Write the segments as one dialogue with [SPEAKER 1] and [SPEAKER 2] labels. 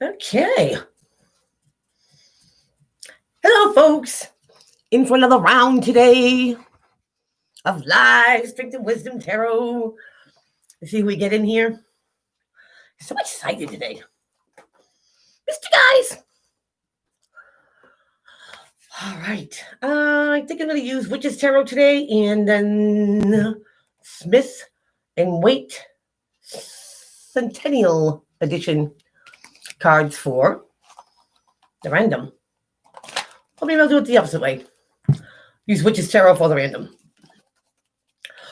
[SPEAKER 1] Okay. Hello, folks. In for another round today of live Strength and Wisdom Tarot. Let's see who we get in here. So excited today. Mr. Guys. All right. I think I'm going to use Witch's Tarot today and then Smith and Waite Centennial Edition cards for the random. Or maybe I'll do it the opposite way. Use Witch's Tarot for the random.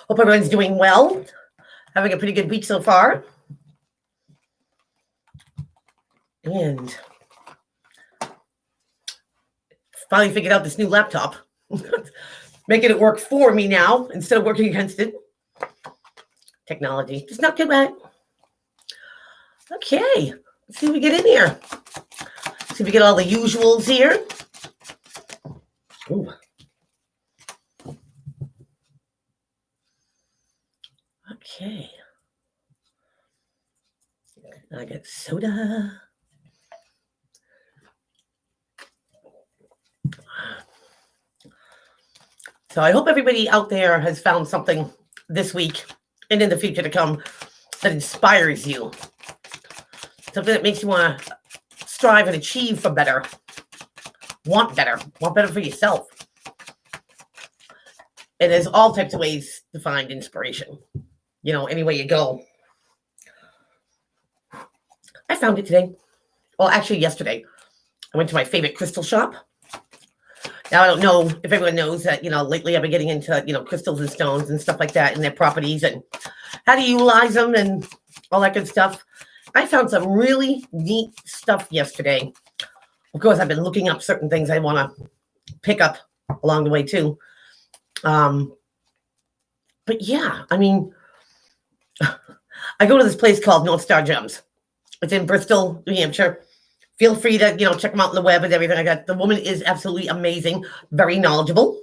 [SPEAKER 1] Hope everyone's doing well. Having a pretty good week so far. And finally figured out this new laptop. Making it work for me now instead of working against it. Technology. Just not too bad. Okay. Let's see what we get in here. See if we get all the usuals here. Ooh. Okay. I got soda. So I hope everybody out there has found something this week and in the future to come that inspires you. Something that makes you want to strive and achieve for better. Want better for yourself. And there's all types of ways to find inspiration. You know, any way you go. I found it today. Well, actually yesterday. I went to my favorite crystal shop. Now, I don't know if everyone knows that, lately I've been getting into, crystals and stones and stuff like that and their properties and how to utilize them and all that good stuff. I found some really neat stuff yesterday. Of course, I've been looking up certain things I want to pick up along the way, too. But yeah, I mean, I go to this place called North Star Gems. It's in Bristol, New Hampshire. Feel free to, check them out on the web and everything like that. The woman is absolutely amazing, very knowledgeable.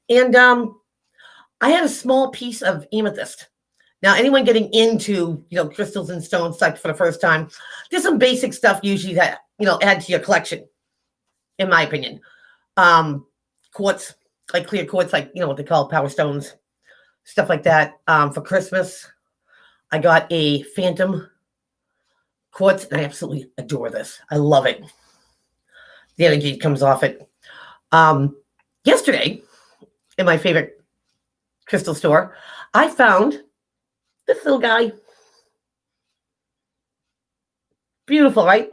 [SPEAKER 1] And I had a small piece of amethyst. Now, anyone getting into, crystals and stones like for the first time, there's some basic stuff usually that, add to your collection, in my opinion. Quartz, like clear quartz, like, what they call power stones, stuff like that. For Christmas, I got a phantom quartz, and I absolutely adore this. I love it. The energy comes off it. Yesterday, in my favorite crystal store, I found this little guy. Beautiful, right?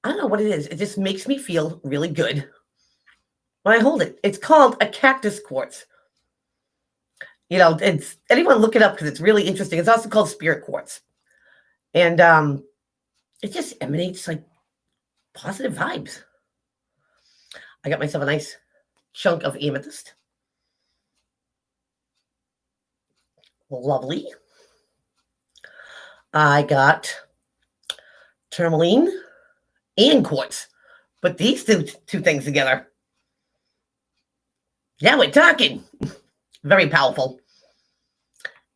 [SPEAKER 1] I don't know what it is. It just makes me feel really good when I hold it. It's called a cactus quartz. It's anyone look it up because it's really interesting. It's also called spirit quartz. And it just emanates like positive vibes. I got myself a nice chunk of amethyst. Lovely. I got tourmaline and quartz. Put these two things together. Yeah, we're talking. Very powerful.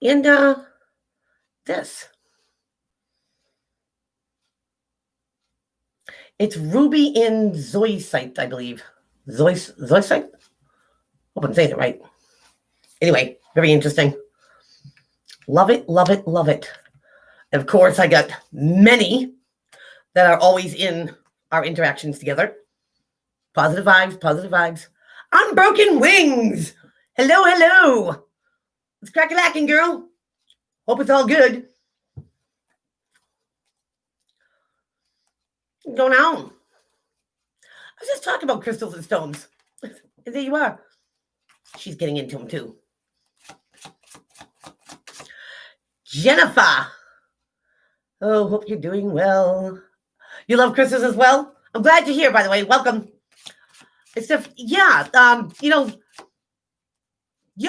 [SPEAKER 1] And this. It's ruby and zoisite, I believe. Zoisite? Hope I'm saying it right. Anyway, very interesting. Love it, love it, love it. And of course, I got many that are always in our interactions together. Positive vibes, positive vibes. Unbroken wings. Hello, hello. It's crack-a-lacking, girl. Hope it's all good. What's going on? I was just talking about crystals and stones. And there you are. She's getting into them too. Jennifer. Oh, hope you're doing well. You love crystals as well? I'm glad you're here, by the way. Welcome. It's just, yeah, you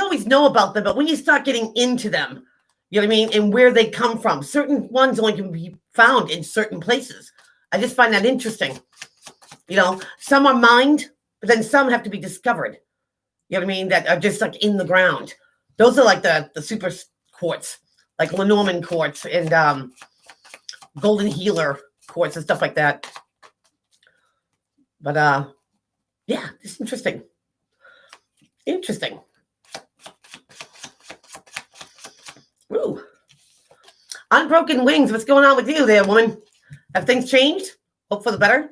[SPEAKER 1] always know about them, but when you start getting into them, you know what I mean, and where they come from, certain ones only can be found in certain places. I just find that interesting. Some are mined, but then some have to be discovered. You know what I mean? That are just like in the ground. Those are like the super quartz, like Lenormand quartz and golden healer quartz and stuff like that. But yeah, it's interesting. Interesting. Ooh. Unbroken wings. What's going on with you there, woman? Have things changed? Hope for the better.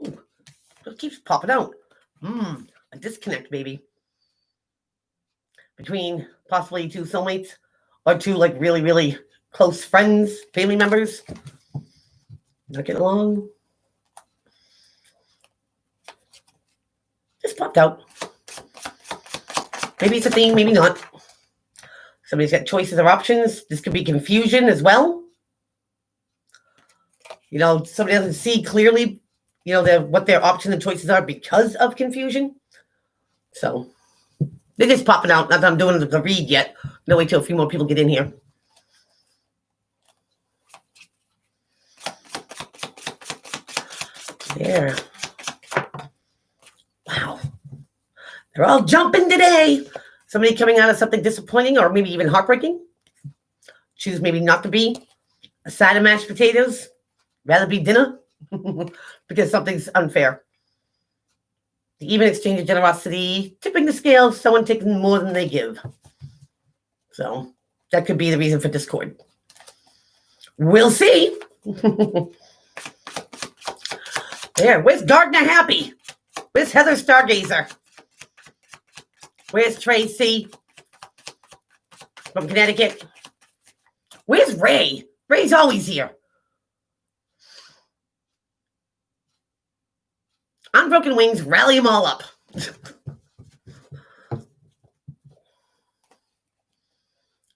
[SPEAKER 1] Ooh. It keeps popping out. A disconnect, baby. Between possibly two soulmates or two like really, really close friends, family members. Not getting along. Just popped out. Maybe it's a theme, maybe not. Somebody's got choices or options. This could be confusion as well. You know, somebody doesn't see clearly, you know, what their options and choices are because of confusion. So they're just popping out. Not that I'm doing the read yet. No, wait till a few more people get in here. There. Wow. They're all jumping today. Somebody coming out of something disappointing or maybe even heartbreaking. Choose maybe not to be a side of mashed potatoes. Rather be dinner because something's unfair. The even exchange of generosity, tipping the scale, someone taking more than they give. So that could be the reason for discord. We'll see. There, where's Gardner Happy? Where's Heather Stargazer? Where's Tracy from Connecticut? Where's Ray? Ray's always here. Unbroken wings, rally them all up.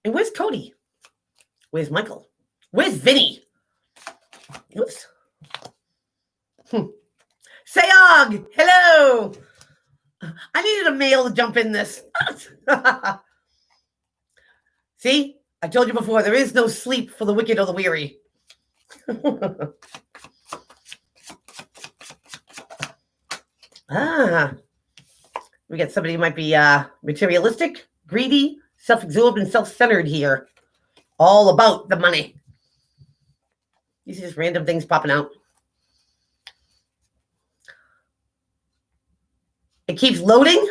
[SPEAKER 1] And where's Cody? Where's Michael? Where's Vinny? Oops. Sayog, hello. I needed a male to jump in this. See, I told you before, there is no sleep for the wicked or the weary. We got somebody who might be materialistic, greedy, self-absorbed, and self-centered here. All about the money. These are just random things popping out. It keeps loading?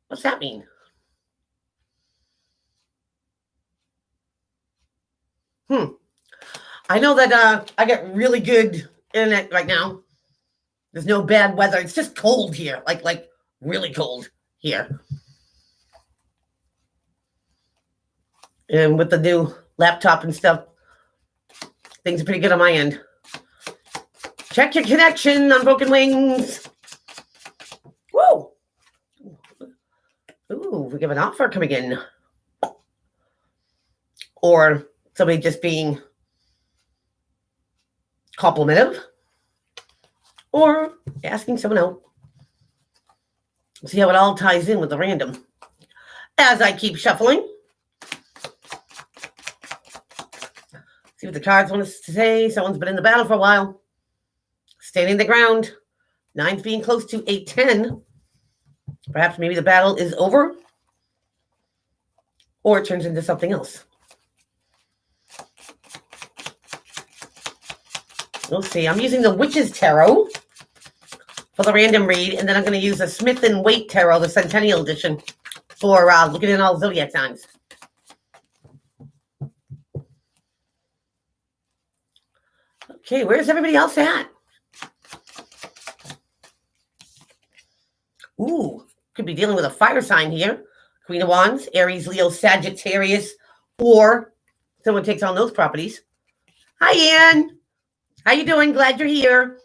[SPEAKER 1] What's that mean? I know that I got really good internet right now. There's no bad weather. It's just cold here, like really cold here. And with the new laptop and stuff, things are pretty good on my end. Check your connection, Unbroken Wings. Whoa. Ooh, we have an offer coming in. Or somebody just being complimentive. Or asking someone out. See how it all ties in with the random. As I keep shuffling. See what the cards want us to say. Someone's been in the battle for a while. Standing the ground. 9's being close to 8-10. Perhaps maybe the battle is over. Or it turns into something else. We'll see. I'm using the Witch's Tarot for the random read. And then I'm going to use the Smith & Waite Tarot, the Centennial Edition, for looking at all zodiac signs. Okay, where's everybody else at? Ooh, could be dealing with a fire sign here. Queen of Wands, Aries, Leo, Sagittarius, or someone takes on those properties. Hi, Ann. How you doing? Glad you're here.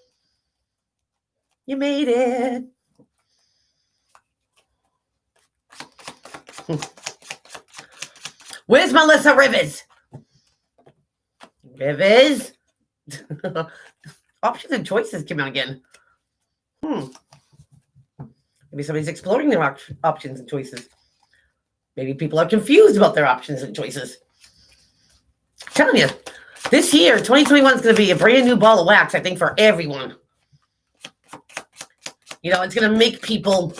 [SPEAKER 1] You made it. Where's Melissa Rivers? Rivers? Options and choices came out again. Maybe somebody's exploring their options and choices. Maybe people are confused about their options and choices. I'm telling you, this year, 2021 is going to be a brand new ball of wax, I think, for everyone. You know, it's going to make people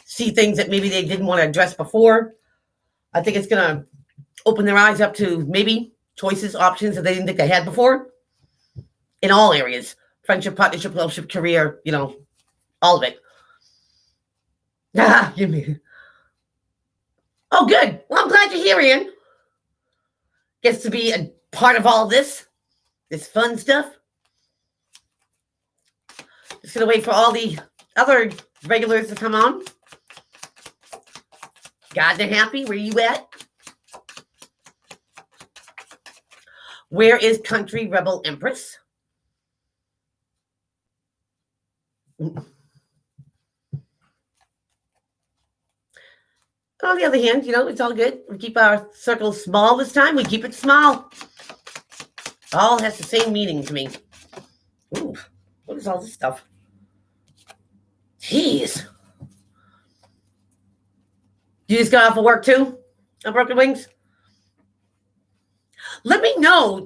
[SPEAKER 1] see things that maybe they didn't want to address before. I think it's going to open their eyes up to maybe choices, options that they didn't think they had before in all areas. Friendship, partnership, loveship, career, all of it. Give me. Oh, good. Well, I'm glad you're here, Ian. Gets to be a part of all this fun stuff. Just gonna wait for all the other regulars to come on. Gardner Happy, where you at? Where is Country Rebel Empress? On the other hand, it's all good. We keep our circle small this time. We keep it small. All has the same meaning to me. Ooh, what is all this stuff? Jeez. You just got off of work too? On Broken Wings? Let me know,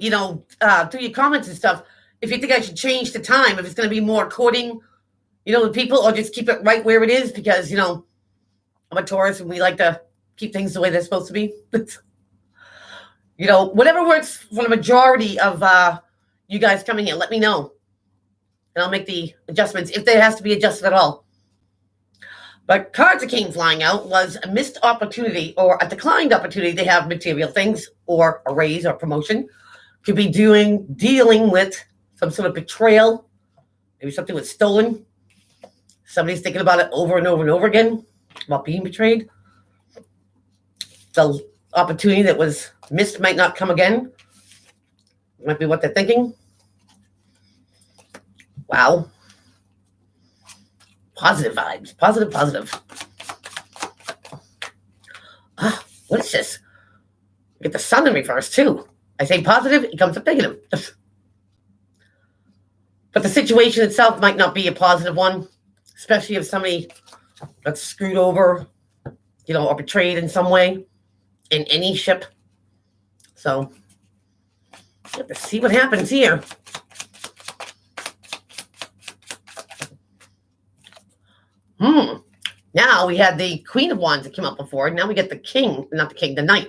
[SPEAKER 1] through your comments and stuff, if you think I should change the time, if it's going to be more according, with people, or just keep it right where it is, because, I'm a Taurus and we like to keep things the way they're supposed to be. Whatever works for the majority of you guys coming here, let me know. And I'll make the adjustments if there has to be adjusted at all. But cards that came flying out was a missed opportunity or a declined opportunity to have material things or a raise or promotion. Could be dealing with some sort of betrayal. Maybe something was stolen. Somebody's thinking about it over and over and over again, about being betrayed. The opportunity that was missed might not come again. Might be what they're thinking. Wow. Positive vibes. Positive. What is this? We get the sun in reverse, too. I say positive, it comes up negative. But the situation itself might not be a positive one, especially if somebody got screwed over, or betrayed in some way in any ship. So, let's see what happens here. Now we had the Queen of Wands that came up before. Now we get the King, not the King, the Knight.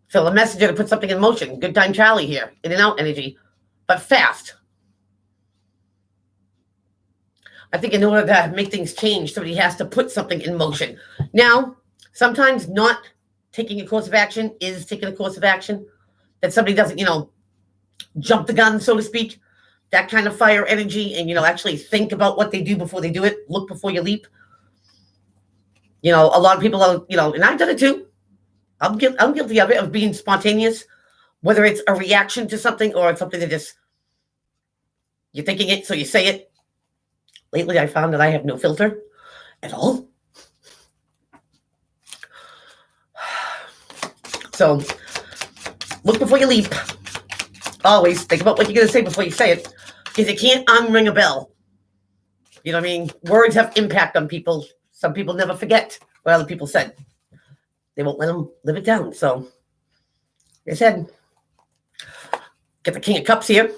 [SPEAKER 1] So the messenger to put something in motion. Good time Charlie here. In and out energy. But fast. I think in order to make things change, somebody has to put something in motion. Now, sometimes not taking a course of action is taking a course of action. That somebody doesn't, jump the gun, so to speak. That kind of fire energy and, actually think about what they do before they do it. Look before you leap. A lot of people are, and I've done it too. I'm guilty of it, of being spontaneous, whether it's a reaction to something or it's something that just, you're thinking it, so you say it. Lately, I found that I have no filter at all. So, look before you leap. Always think about what you're going to say before you say it, because you can't unring a bell. You know what I mean? Words have impact on people. Some people never forget what other people said. They won't let them live it down. So, like I said, get the King of Cups here.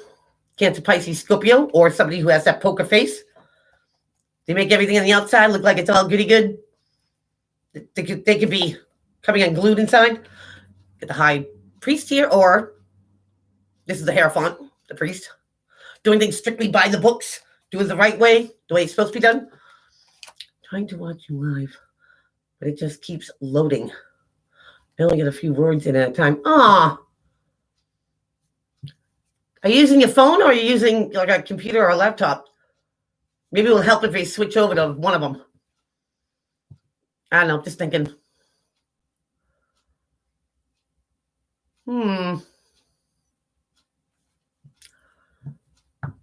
[SPEAKER 1] Cancer, Pisces, Scorpio, or somebody who has that poker face. They make everything on the outside look like it's all goody good. They could be coming unglued inside. Get the High Priest here, or this is the Hierophant, the priest. Doing things strictly by the books. Doing it the right way, the way it's supposed to be done. Trying to watch you live, but it just keeps loading. I only get a few words in at a time. Are you using your phone or are you using like a computer or a laptop? Maybe it will help if we switch over to one of them. I don't know, just thinking.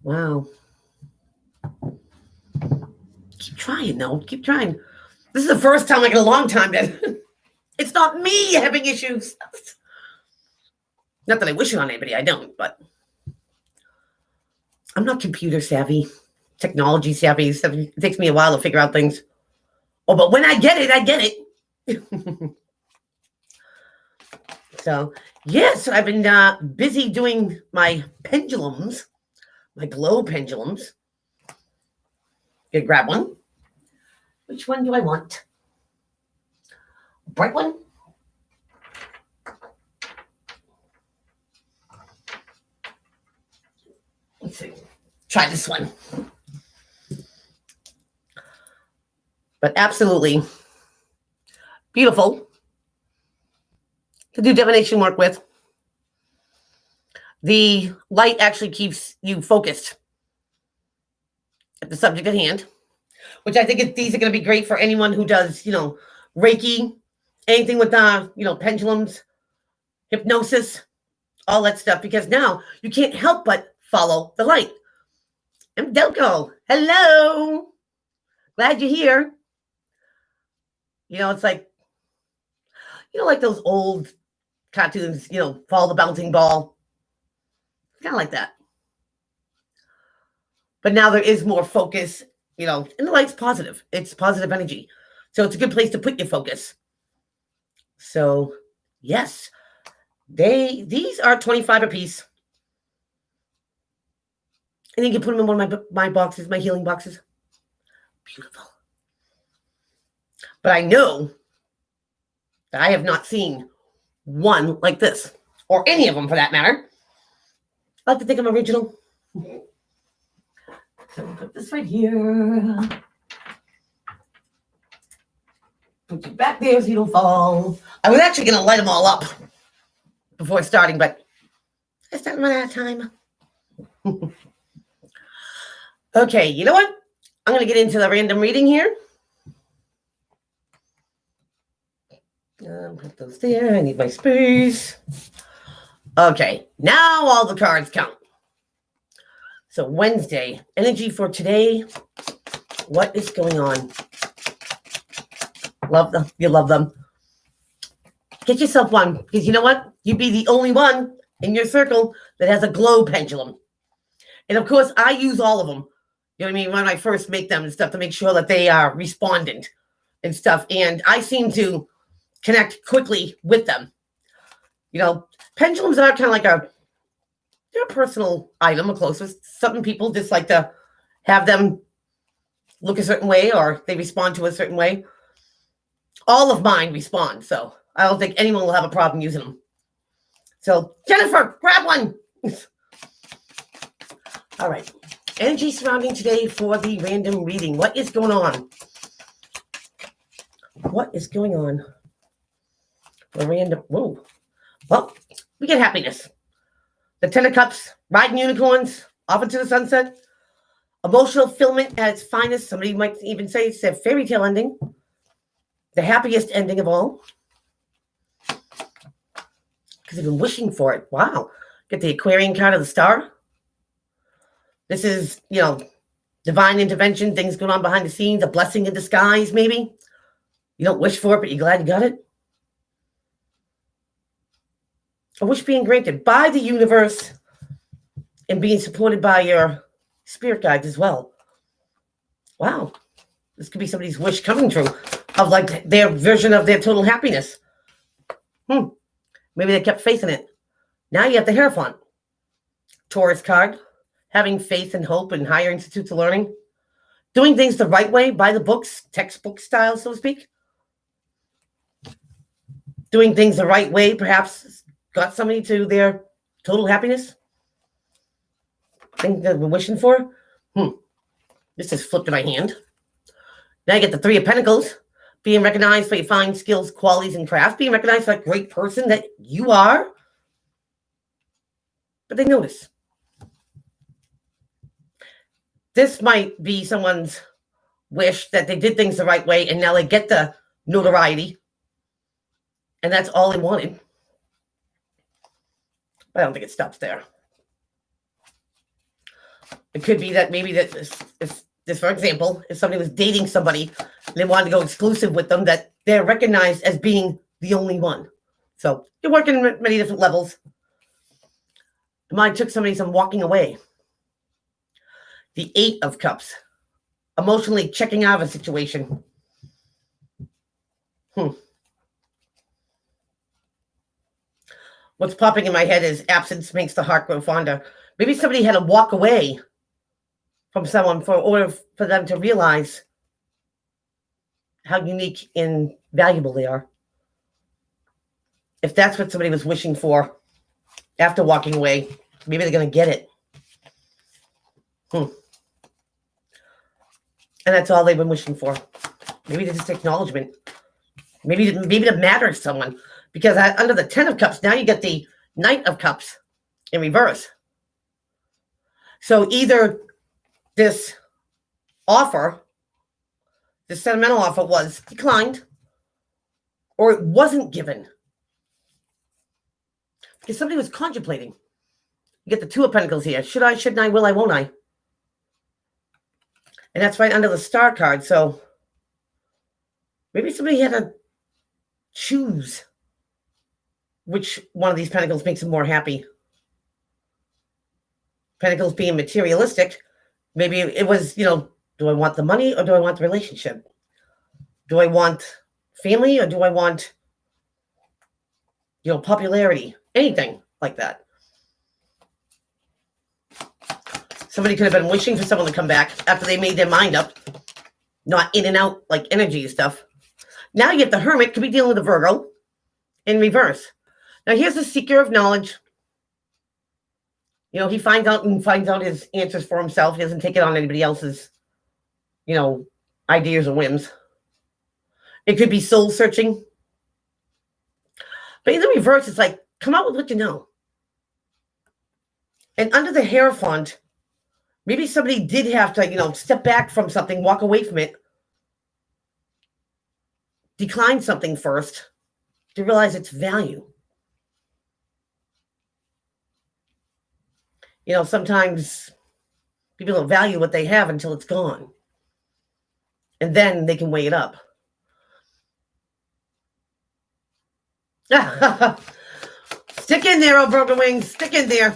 [SPEAKER 1] Wow. Keep trying, though. Keep trying. This is the first time, like in a long time, that it's not me having issues. Not that I wish it on anybody. I don't, but I'm not computer savvy, technology savvy. It takes me a while to figure out things. Oh, but when I get it, I get it. So, yes, I've been busy doing my pendulums, my glow pendulums. Gonna grab one. Which one do I want? Bright one? Let's see. Try this one. But absolutely beautiful to do divination work with. The light actually keeps you focused at the subject at hand, which I think these are going to be great for anyone who does, Reiki, anything with, pendulums, hypnosis, all that stuff, because now you can't help but follow the light. I'm Delco. Hello. Glad you're here. It's like, like those old cartoons, Follow the Bouncing Ball. It's kind of like that. But now there is more focus, and the light's positive. It's positive energy. So it's a good place to put your focus. So, yes, these are $25 a piece. And you can put them in one of my boxes, my healing boxes. Beautiful. But I know that I have not seen one like this, or any of them for that matter. I like to think I'm original. So we'll put this right here. Put you back there so you don't fall. I was actually going to light them all up before starting, but I started running out of time. Okay, you know what? I'm going to get into the random reading here. Put those there. I need my space. Okay, now all the cards count. So Wednesday, energy for today. What is going on? Love them. You love them. Get yourself one, because you know what? You'd be the only one in your circle that has a glow pendulum. And of course, I use all of them. You know what I mean? When I first make them and stuff, to make sure that they are respondent and stuff. And I seem to connect quickly with them. Pendulums are kind of like they're a personal item, a closest. Something people just like to have them look a certain way, or they respond to a certain way. All of mine respond, so I don't think anyone will have a problem using them. So, Jennifer, grab one. All right. Energy surrounding today for the random reading. What is going on? What is going on? The random. Whoa. Well, we get happiness. The Ten of Cups, riding unicorns, off into the sunset. Emotional fulfillment at its finest. Somebody might even say it's a fairy tale ending. The happiest ending of all. Because they've been wishing for it. Wow. Get the Aquarian card of the star. This is, divine intervention, things going on behind the scenes, a blessing in disguise, maybe. You don't wish for it, but you're glad you got it. A wish being granted by the universe and being supported by your spirit guides as well. Wow. This could be somebody's wish coming true of like their version of their total happiness. Maybe they kept faith in it. Now you have the Hierophant. Taurus card. Having faith and hope in higher institutes of learning. Doing things the right way, by the books, textbook style, so to speak. Doing things the right way, perhaps got somebody to their total happiness. Thing that we're wishing for. This just flipped in my hand. Now you get the Three of Pentacles. Being recognized for your fine skills, qualities, and craft. Being recognized for that great person that you are. But they notice. This might be someone's wish that they did things the right way and now they get the notoriety. And that's all they wanted. But I don't think it stops there. It could be that maybe that this, for example, if somebody was dating somebody and they wanted to go exclusive with them, that they're recognized as being the only one. So you're working at many different levels. Mine took somebody some walking away. The Eight of Cups. Emotionally checking out of a situation. What's popping in my head is absence makes the heart grow fonder. Maybe somebody had to walk away from someone for order for them to realize how unique and valuable they are. If that's what somebody was wishing for after walking away, maybe they're going to get it. And that's all they've been wishing for. Maybe just acknowledgement. Maybe to matter to someone. Because under the 10 of Cups, now you get the Knight of Cups in reverse. So either this offer, this sentimental offer, was declined, or it wasn't given. Because somebody was contemplating. You get the Two of Pentacles here. Should I, shouldn't I, will I, won't I? And that's right under the Star card. So maybe somebody had to choose which one of these pentacles makes them more happy. Pentacles being materialistic. Maybe it was, do I want the money or do I want the relationship? Do I want family or do I want, popularity? Anything like that. Somebody could have been wishing for someone to come back after they made their mind up. Not in and out like energy stuff. Now you get the Hermit, could be dealing with a Virgo in reverse. Now here's the seeker of knowledge. He finds out his answers for himself. He doesn't take it on anybody else's, ideas or whims. It could be soul searching. But in the reverse, it's like, come out with what you know. And under the Hierophant, maybe somebody did have to, step back from something, walk away from it, decline something first to realize its value. Sometimes people don't value what they have until it's gone. And then they can weigh it up. Stick in there, oh broken wings. Stick in there.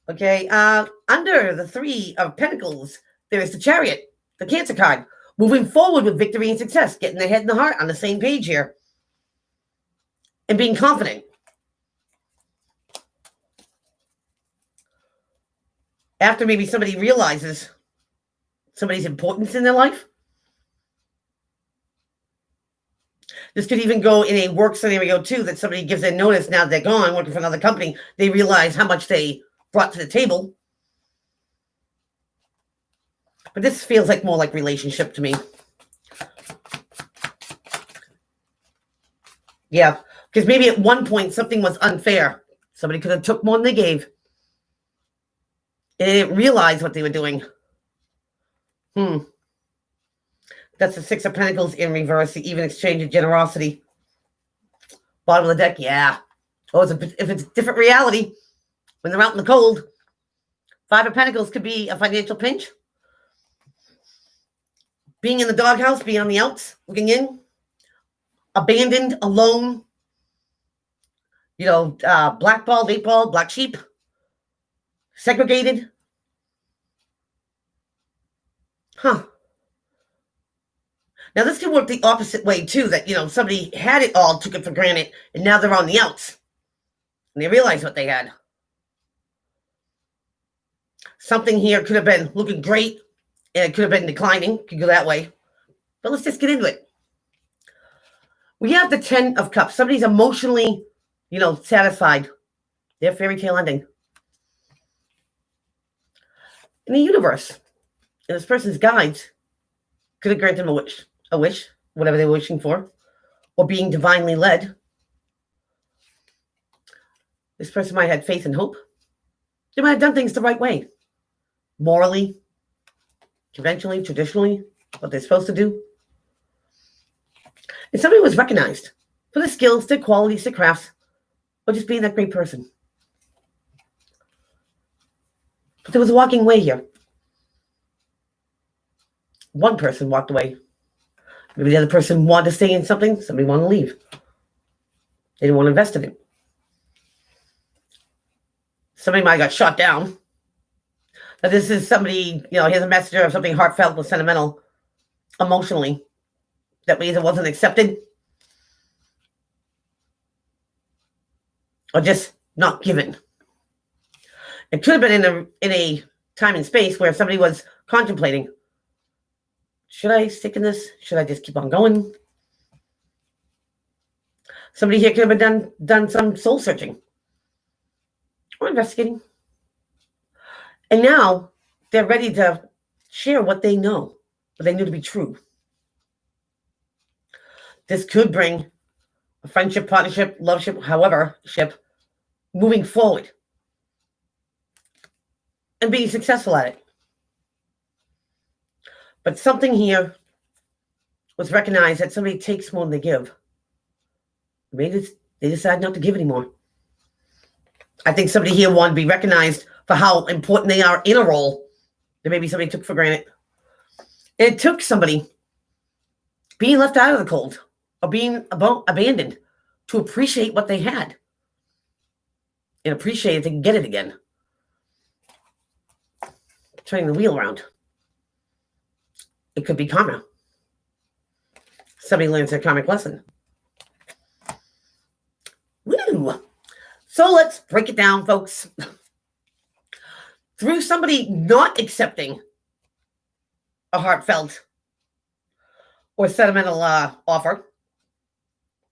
[SPEAKER 1] Okay. Under the Three of Pentacles, there is the Chariot, the Cancer card. Moving forward with victory and success. Getting the head and the heart on the same page here. And being confident. After maybe somebody realizes somebody's importance in their life. This could even go in a work scenario too, that somebody gives a notice now that they're gone, working for another company. They realize how much they brought to the table. But this feels like more like relationship to me. Yeah, because maybe at one point something was unfair. Somebody could have took more than they gave. And they didn't realize what they were doing. That's the Six of Pentacles in reverse. The even exchange of generosity. Bottom of the deck, yeah. Oh, if it's a different reality, when they're out in the cold, Five of Pentacles could be a financial pinch. Being in the doghouse, being on the outs, looking in. Abandoned, alone. Blackballed, eightball, black sheep. Segregated. Now, this can work the opposite way, too, that, somebody had it all, took it for granted, and now they're on the outs. And they realize what they had. Something here could have been looking great, and it could have been declining. Could go that way. But let's just get into it. We have the Ten of Cups. Somebody's emotionally, satisfied. Their fairy tale ending. In the universe, in this person's guides, could have granted them a wish, whatever they were wishing for, or being divinely led. This person might have had faith and hope. They might have done things the right way. Morally, conventionally, traditionally, what they're supposed to do. And somebody was recognized for their skills, their qualities, their crafts, or just being that great person. But there was a walking away here. One person walked away. Maybe the other person wanted to stay in something. Somebody wanted to leave. They didn't want to invest in it. Somebody might have got shot down. But this is somebody, here's a messenger of something heartfelt or sentimental, emotionally. That means it wasn't accepted. Or just not given. It could have been in a time and space where somebody was contemplating. should I stick in this? Should I just keep on going? Somebody here could have done some soul searching or investigating. And now they're ready to share what they know, what they knew to be true. This could bring a friendship, partnership, loveship, however, ship, moving forward and being successful at it. But something here was recognized that somebody takes more than they give. Maybe they decide not to give anymore. I think somebody here wanted to be recognized for how important they are in a role that maybe somebody took for granted. And it took somebody being left out of the cold or being abandoned to appreciate what they had and appreciate it and get it again. Turning the wheel around. It could be karma. Somebody learns their karmic lesson. Woo! So let's break it down, folks. Through somebody not accepting a heartfelt or sentimental offer,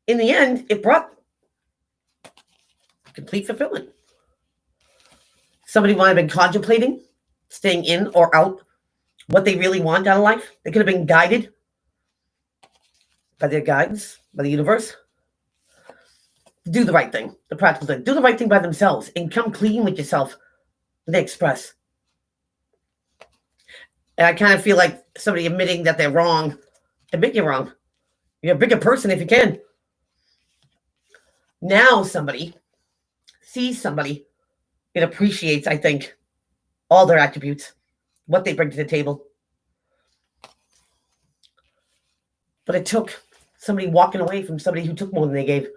[SPEAKER 1] in the end, it brought complete fulfillment. Somebody might have been contemplating staying in or out what they really want out of life. They could have been guided by their guides, by the universe. Do the right thing, the practical thing. Do the right thing by themselves and come clean with yourself when they express. And I kind of feel like somebody admitting that they're wrong. Admit you're wrong. You're a bigger person if you can. Now somebody sees somebody and appreciates, I think, all their attributes, what they bring to the table. But it took somebody walking away from somebody who took more than they gave.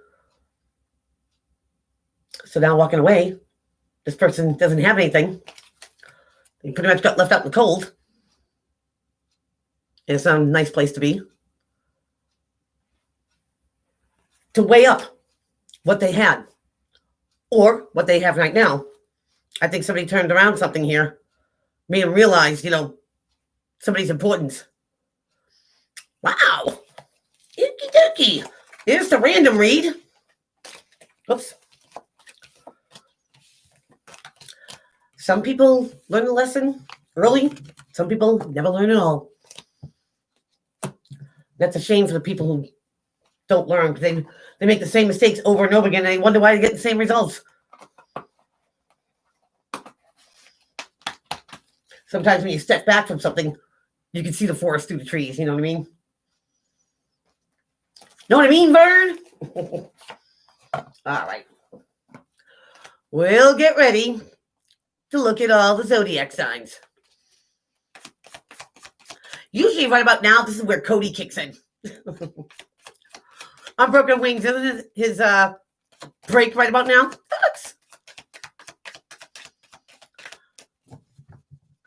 [SPEAKER 1] So now walking away, this person doesn't have anything. They pretty much got left out in the cold. And it's not a nice place to be. To weigh up what they had or what they have right now. I think somebody turned around something here, made them realize, somebody's importance. Wow. Okie dokie. Here's the random read. Oops. Some people learn the lesson early. Some people never learn at all. That's a shame for the people who don't learn because they make the same mistakes over and over again and they wonder why they get the same results. Sometimes when you step back from something, you can see the forest through the trees. You know what I mean? Know what I mean, Vern? All right. We'll get ready to look at all the zodiac signs. Usually right about now, this is where Cody kicks in. On Broken Wings, isn't his break right about now?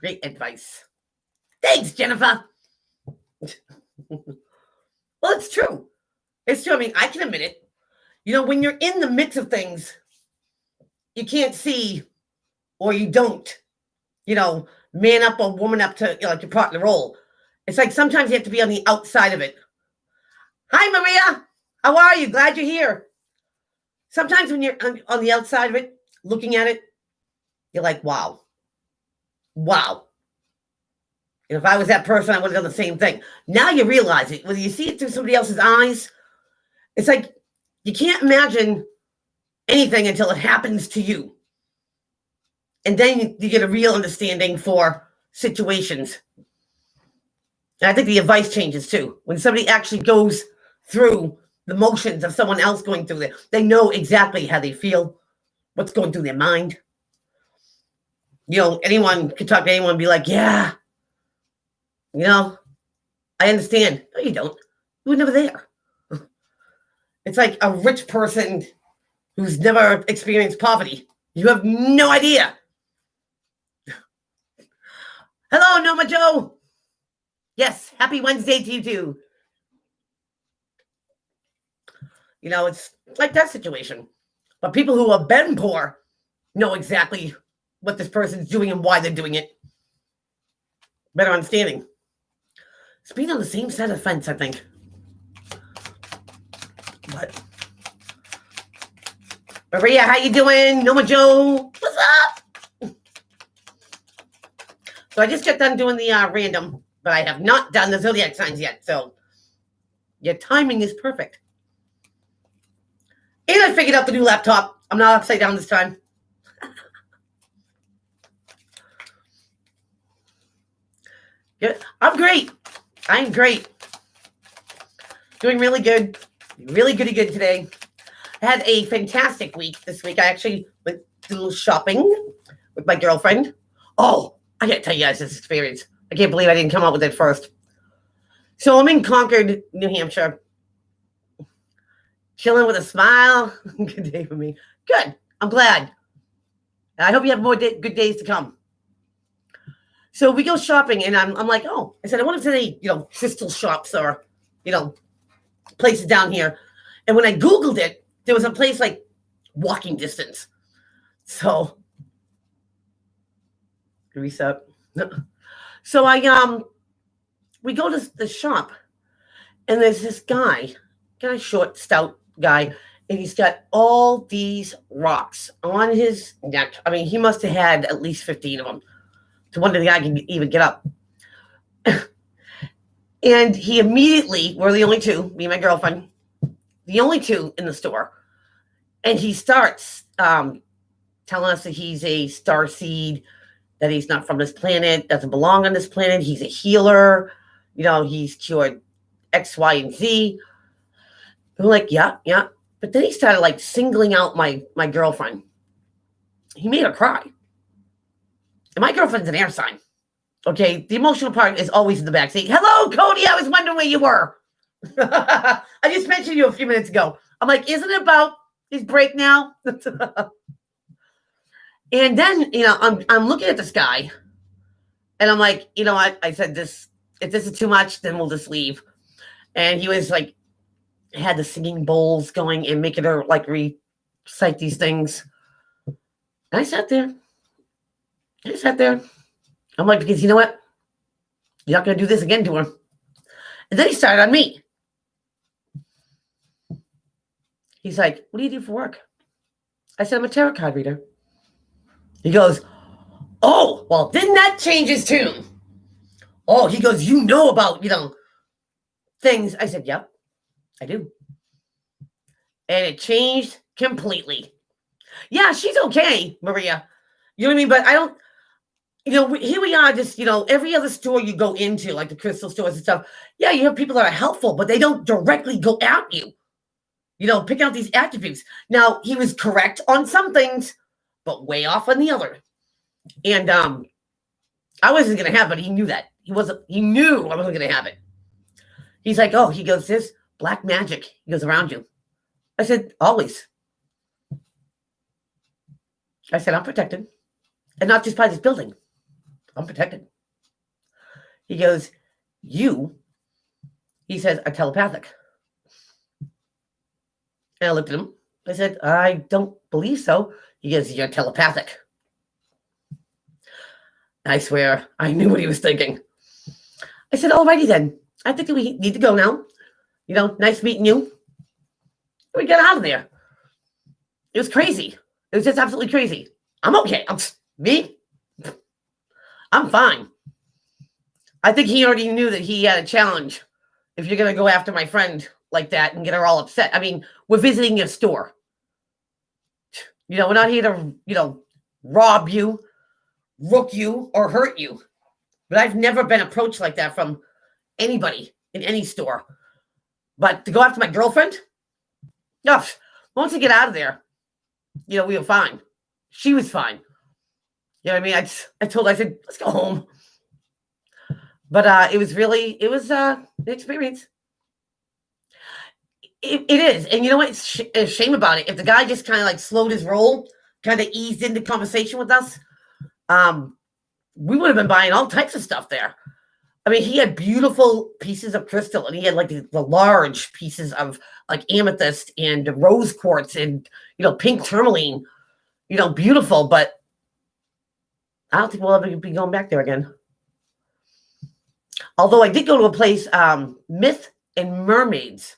[SPEAKER 1] Great advice. Thanks, Jennifer. Well, it's true. It's true. I mean, I can admit it. When you're in the midst of things, you can't see or you don't, man up or woman up to, to part in the role. It's like sometimes you have to be on the outside of it. Hi, Maria. How are you? Glad you're here. Sometimes when you're on the outside of it, looking at it, you're like, wow. Wow. And if I was that person, I would have done the same thing. Now you realize it. When you see it through somebody else's eyes, it's like you can't imagine anything until it happens to you. And then you get a real understanding for situations. And I think the advice changes too. When somebody actually goes through the motions of someone else going through it, they know exactly how they feel, what's going through their mind. Anyone could talk to anyone and be like, yeah, I understand. No, you don't. You were never there. It's like a rich person who's never experienced poverty. You have no idea. Hello, Noma Joe. Yes, happy Wednesday to you too. It's like that situation. But people who have been poor know exactly what this person's doing and why they're doing it. Better understanding. It's being on the same side of the fence, I think. But Maria, how you doing? Noma Joe, what's up? So I just got done doing the random, but I have not done the zodiac signs yet. So your timing is perfect. And I figured out the new laptop. I'm not upside down this time. Yeah, I'm great. I'm great. Doing really good. Really good today. I had a fantastic week this week. I actually went to a little shopping with my girlfriend. Oh, I gotta tell you guys this experience. I can't believe I didn't come up with it first. So I'm in Concord, New Hampshire. Chilling with a smile. Good day for me. Good. I'm glad. I hope you have more good days to come. So we go shopping, and I'm like, oh, I said, I wonder if there's any, crystal shops or, places down here. And when I Googled it, there was a place like walking distance. So, reset. So we go to the shop, and there's this guy, kind of short, stout guy, and he's got all these rocks on his neck. I mean, he must have had at least 15 of them. To wonder the guy can even get up. And he immediately, we're the only two, me and my girlfriend, the only two in the store. And he starts telling us that he's a star seed, that he's not from this planet, doesn't belong on this planet. He's a healer. He's cured X, Y, and Z. And we're like, yeah. But then he started like singling out my girlfriend. He made her cry. And my girlfriend's an air sign. Okay, the emotional part is always in the backseat. Hello, Cody. I was wondering where you were. I just mentioned you a few minutes ago. I'm like, isn't it about his break now? And then, I'm looking at this guy, and I'm like, what? I said, if this is too much, then we'll just leave. And he was like, had the singing bowls going and making her like recite these things. And I sat there. I'm like, because you know what? You're not going to do this again to her. And then he started on me. He's like, what do you do for work? I said, I'm a tarot card reader. He goes, oh, well, didn't that change his tune? Oh, he goes, you know about, things. I said, yep, I do. And it changed completely. Yeah, she's okay, Maria. You know what I mean? But I don't, here we are just, every other store you go into, like the crystal stores and stuff. Yeah, you have people that are helpful, but they don't directly go at you. Pick out these attributes. Now, he was correct on some things, but way off on the other. And I wasn't going to have it. He knew that. He knew I wasn't going to have it. He's like, oh, he goes, there's black magic. He goes around you. I said, always. I said, I'm protected. And not just by this building. I'm protected. He goes, he says, are telepathic. And I looked at him. I said, I don't believe so. He goes, you're telepathic. I swear, I knew what he was thinking. I said, alrighty then. I think we need to go now. Nice meeting you. We got out of there. It was crazy. It was just absolutely crazy. I'm okay. I'm fine. I think he already knew that he had a challenge if you're going to go after my friend like that and get her all upset. I mean, we're visiting your store. We're not here to, rob you, rook you, or hurt you. But I've never been approached like that from anybody in any store. But to go after my girlfriend? No, once we get out of there, we were fine. She was fine. You know what I mean? I said, let's go home. But it was an experience. It is. And you know what? It's a shame about it. If the guy just kind of like slowed his roll, kind of eased into conversation with us, we would have been buying all types of stuff there. I mean, he had beautiful pieces of crystal, and he had like the large pieces of like amethyst and rose quartz and, pink tourmaline, beautiful. But I don't think we'll ever be going back there again. Although I did go to a place, Myth and Mermaids.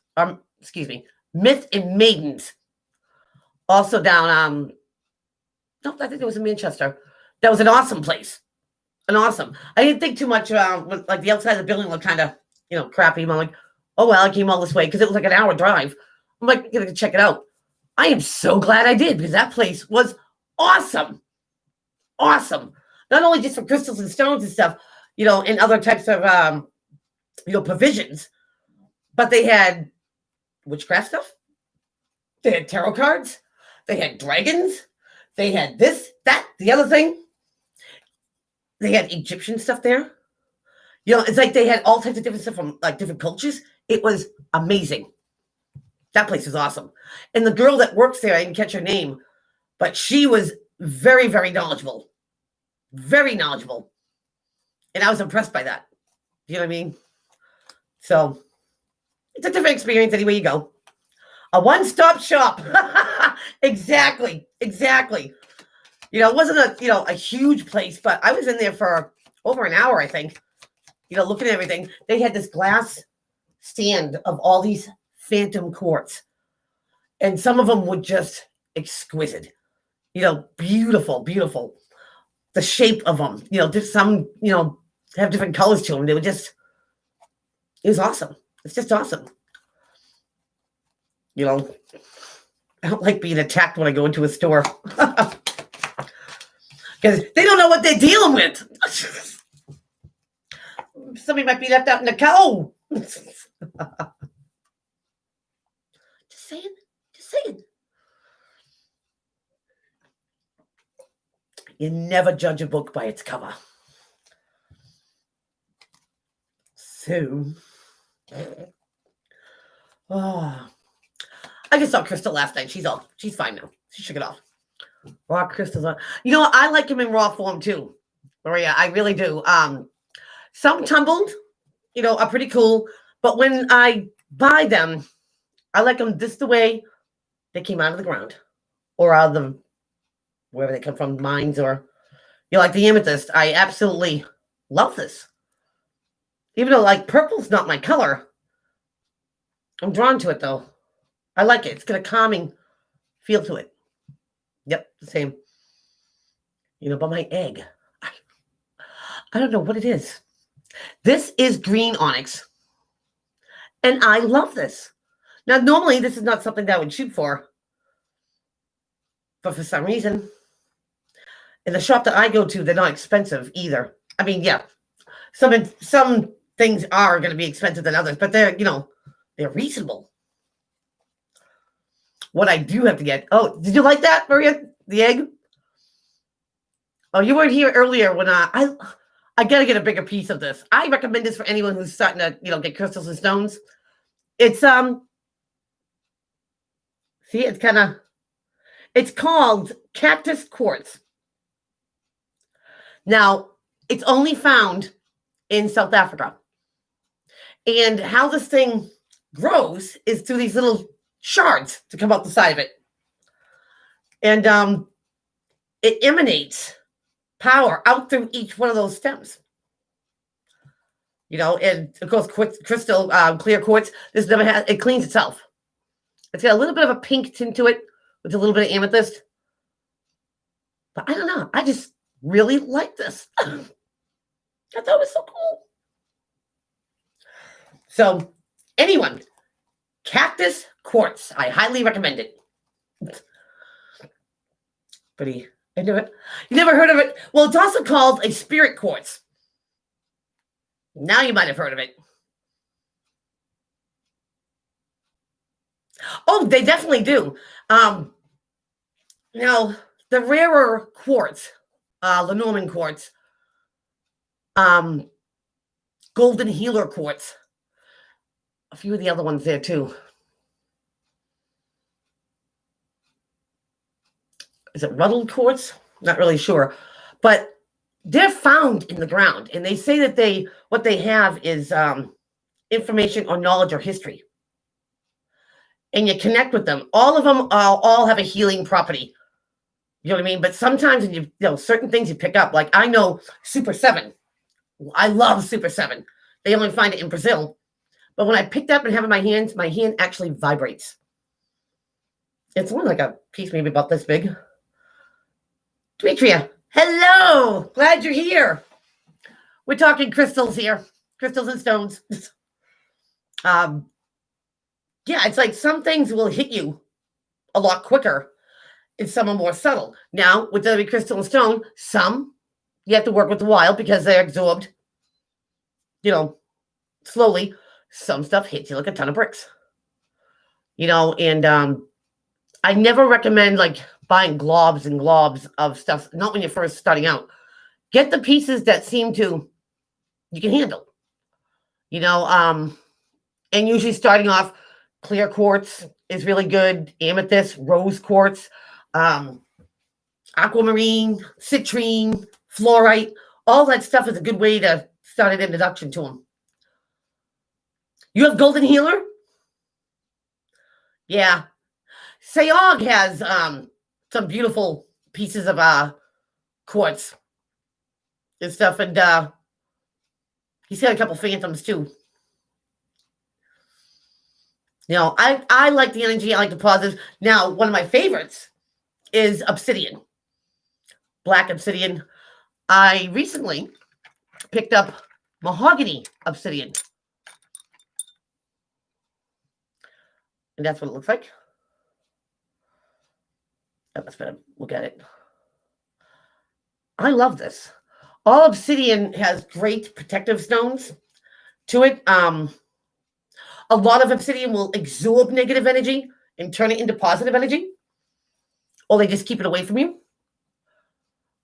[SPEAKER 1] Excuse me, Myth and Maidens. Also down, no, I think it was in Manchester. That was an awesome place. An awesome. I didn't think too much with, like, the outside of the building looked kind of, crappy. I'm like, oh well, I came all this way because it was like an hour drive. I'm like, gonna check it out. I am so glad I did because that place was awesome. Awesome. Not only just for crystals and stones and stuff, and other types of provisions, but they had witchcraft stuff. They had tarot cards. They had dragons. They had this, that, the other thing. They had Egyptian stuff there. It's like they had all types of different stuff from like different cultures. It was amazing. That place was awesome. And the girl that works there, I didn't catch her name, but she was very, very knowledgeable. Very knowledgeable. And I was impressed by that. You know what I mean? So it's a different experience anywhere you go. A one-stop shop. Exactly. It wasn't a huge place, but I was in there for over an hour, I think. Looking at everything. They had this glass stand of all these phantom quartz. And some of them were just exquisite. Beautiful, beautiful. The shape of them, just some, have different colors to them. It was awesome. It's just awesome. I don't like being attacked when I go into a store. Because they don't know what they're dealing with. Somebody might be left out in the cold. Just saying. You never judge a book by its cover. So, I just saw Crystal last night. She's fine now. She shook it off. Raw crystals. I like them in raw form too, Maria. I really do. Some tumbled, are pretty cool. But when I buy them, I like them just the way they came out of the ground, or out of the wherever they come from, mines, or like the amethyst. I absolutely love this. Even though like purple's not my color, I'm drawn to it though. I like it. It's got a calming feel to it. Yep, the same. But my egg, I don't know what it is. This is green onyx. And I love this. Now, normally this is not something that I would shoot for. But for some reason, in the shop that I go to, they're not expensive either. I mean, yeah, some things are going to be expensive than others, but they're reasonable. What I do have to get. Oh, did you like that, Maria? The egg? Oh, you weren't here earlier when I got to get a bigger piece of this. I recommend this for anyone who's starting to, get crystals and stones. It's, see, it's called cactus quartz. Now, it's only found in South Africa. And how this thing grows is through these little shards to come out the side of it. And it emanates power out through each one of those stems. And of course, crystal, clear quartz, it cleans itself. It's got a little bit of a pink tint to it with a little bit of amethyst. But I don't know. I just really like this. I thought it was so cool. So, anyone, cactus quartz. I highly recommend it. Pretty. You never heard of it? Well, it's also called a spirit quartz. Now you might have heard of it. Oh, they definitely do. Now, the rarer quartz, Lenormand quartz, golden healer quartz, a few of the other ones there too. Is it ruddled quartz? Not really sure. But they're found in the ground. And they say that what they have is information or knowledge or history. And you connect with them. All of them all have a healing property. You know what I mean? But sometimes when certain things you pick up, like I know Super 7. I love Super 7. They only find it in Brazil. But when I picked up and have it in my hand actually vibrates. It's only like a piece maybe about this big. Demetria, hello. Glad you're here. We're talking crystals here. Crystals and stones. Yeah, it's like some things will hit you a lot quicker and some are more subtle. Now, with every crystal and stone, some you have to work with a while because they're absorbed, slowly. Some stuff hits you like a ton of bricks. And I never recommend like buying globs and globs of stuff, not when you're first starting out. Get the pieces that you can handle. And usually starting off, clear quartz is really good. Amethyst, rose quartz, aquamarine, citrine, fluorite, all that stuff is a good way to start an introduction to them. You have golden healer? Yeah. Sayog has some beautiful pieces of quartz and stuff, and he's got a couple phantoms too. I like the energy. I like the positives. Now, one of my favorites is obsidian, black obsidian. I recently picked up mahogany obsidian. And that's what it looks like. Let's better look at it. I love this. All obsidian has great protective stones to it. A lot of obsidian will absorb negative energy and turn it into positive energy, or they just keep it away from you.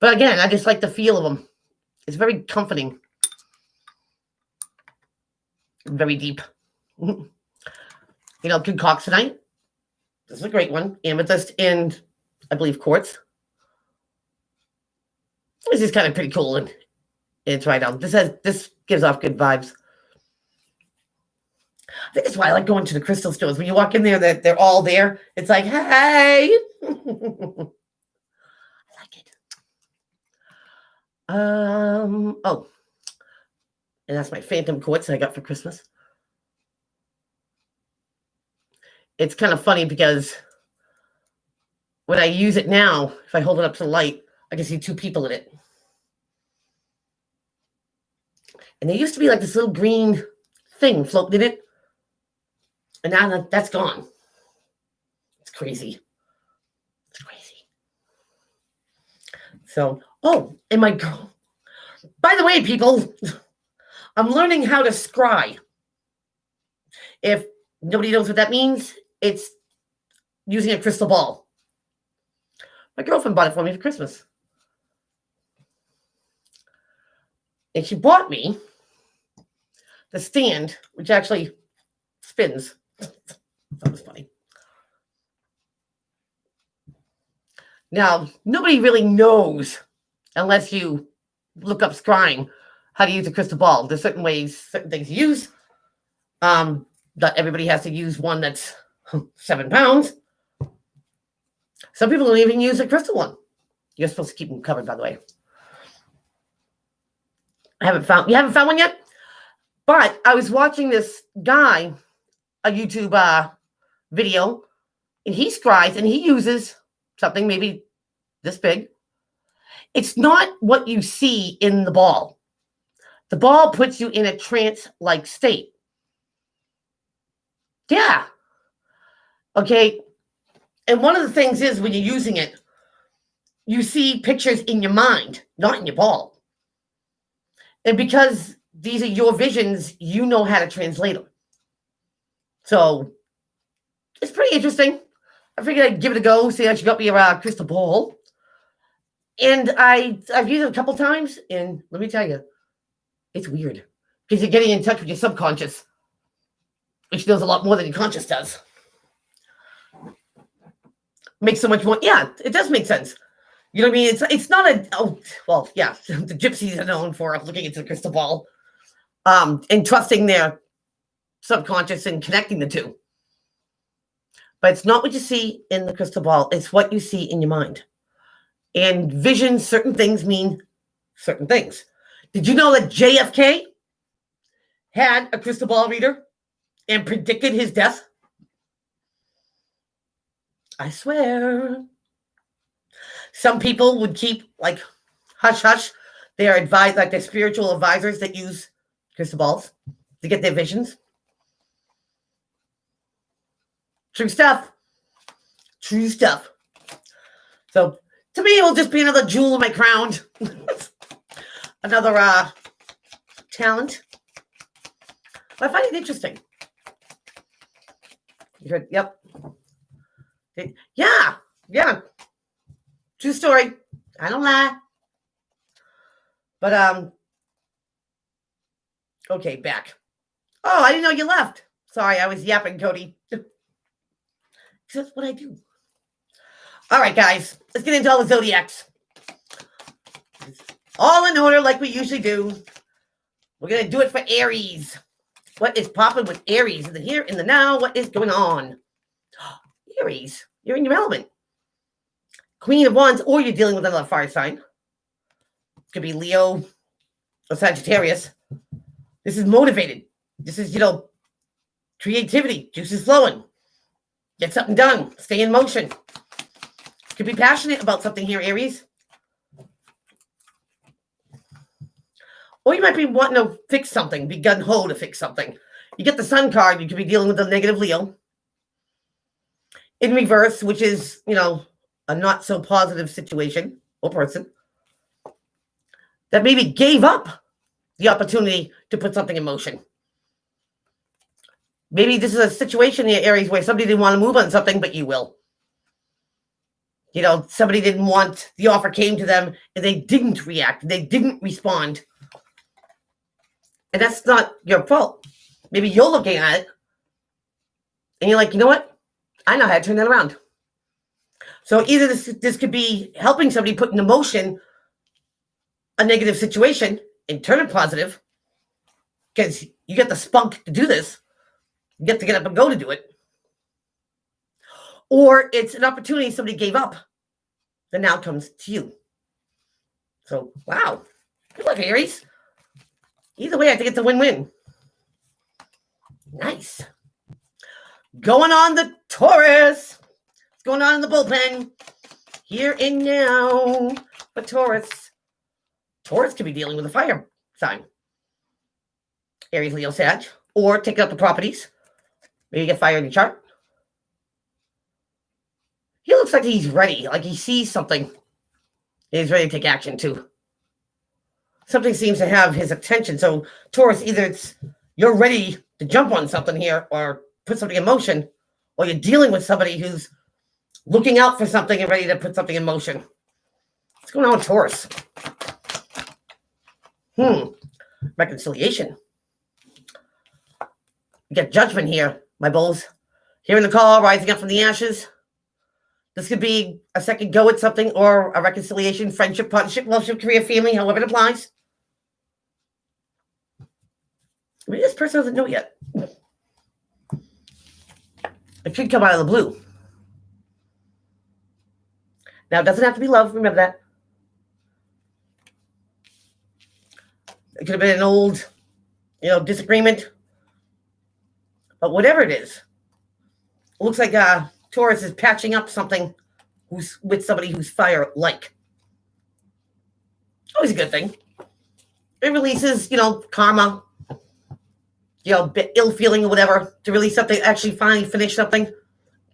[SPEAKER 1] But again, I just like the feel of them. It's very comforting. Very deep. Concoxonite. This is a great one. Amethyst and I believe quartz. This is kind of pretty cool, and it's right on. This gives off good vibes. I think that's why I like going to the crystal stores. When you walk in there, they're all there. It's like, hey. I like it. Oh. And that's my phantom quartz I got for Christmas. It's kind of funny because when I use it now, if I hold it up to the light, I can see two people in it. And there used to be like this little green thing floating in it. And now that's gone. It's crazy. It's crazy. So, and my girl. By the way, people, I'm learning how to scry. If nobody knows what that means, it's using a crystal ball. My girlfriend bought it for me for Christmas. And she bought me the stand, which actually spins. That was funny. Now, nobody really knows, unless you look up scrying, how to use a crystal ball. There's certain ways, certain things to use. Not everybody has to use one that's 7 pounds. Some people don't even use a crystal one. You're supposed to keep them covered, by the way. You haven't found one yet? But I was watching this guy, a YouTube video, and he scries and he uses something maybe this big. It's not what you see in the ball. The ball puts you in a trance-like state. Yeah. Okay. And one of the things is when you're using it, you see pictures in your mind, not in your ball. And because these are your visions, you know how to translate them. So it's pretty interesting. I figured I'd give it a go, see how she got me a crystal ball. And I've used it a couple times, and let me tell you, it's weird. Because you're getting in touch with your subconscious, which knows a lot more than your conscious does. Makes so much more. Yeah, it does make sense. You know what I mean? It's not the gypsies are known for looking into the crystal ball and trusting their subconscious and connecting the two. But it's not what you see in the crystal ball. It's what you see in your mind. And vision, certain things mean certain things. Did you know that JFK had a crystal ball reader and predicted his death? I swear. Some people would keep like hush hush. They are advised, like their spiritual advisors that use crystal balls to get their visions. True stuff. True stuff. So to me, it will just be another jewel in my crown. Another talent. But I find it interesting. You heard, yep. Yeah. True story. I don't lie. But okay, back. Oh, I didn't know you left. Sorry, I was yapping, Cody. That's what I do. All right, guys, let's get into all the zodiacs. All in order, like we usually do. We're gonna do it for Aries. What is popping with Aries in the here, in the now? What is going on? Aries, you're in your element. Queen of Wands, or you're dealing with another fire sign. Could be Leo or Sagittarius. This is motivated. This is, creativity. Juice is flowing. Get something done. Stay in motion. Could be passionate about something here, Aries. Or you might be wanting to fix something, be gun-ho to fix something. You get the Sun card, you could be dealing with a negative Leo. In reverse, which is, a not so positive situation or person that maybe gave up the opportunity to put something in motion. Maybe this is a situation in Aries where somebody didn't want to move on something, but you will. Somebody didn't want, the offer came to them and they didn't react. They didn't respond. And that's not your fault. Maybe you're looking at it and you're like, you know what? I know how to turn that around. So either this could be helping somebody put into motion a negative situation and turn it positive because you get the spunk to do this. You get to get up and go to do it. Or it's an opportunity somebody gave up that now comes to you. So, wow. Good luck, Aries. Either way, I think it's a win-win. Nice. Going on the Taurus. What's going on in the bullpen? Here and now for Taurus. Taurus could be dealing with a fire sign. Aries, Leo, Sag. Or taking out the properties. Maybe get fire in your chart. He looks like he's ready. Like he sees something. And he's ready to take action too. Something seems to have his attention. So Taurus, either it's you're ready to jump on something here or put something in motion, or you're dealing with somebody who's looking out for something and ready to put something in motion. What's going on with Taurus? Reconciliation. You get Judgment here, my bulls. Hearing the call, rising up from the ashes. This could be a second go at something or a reconciliation, friendship, partnership, loveship, career, family, however it applies. Maybe this person doesn't know yet. It could come out of the blue. Now, it doesn't have to be love. Remember that. It could have been an old, disagreement. But whatever it is, it looks like Taurus is patching up something who's with somebody who's fire-like. Always a good thing. It releases, karma, ill feeling or whatever, to release something, actually finally finish something,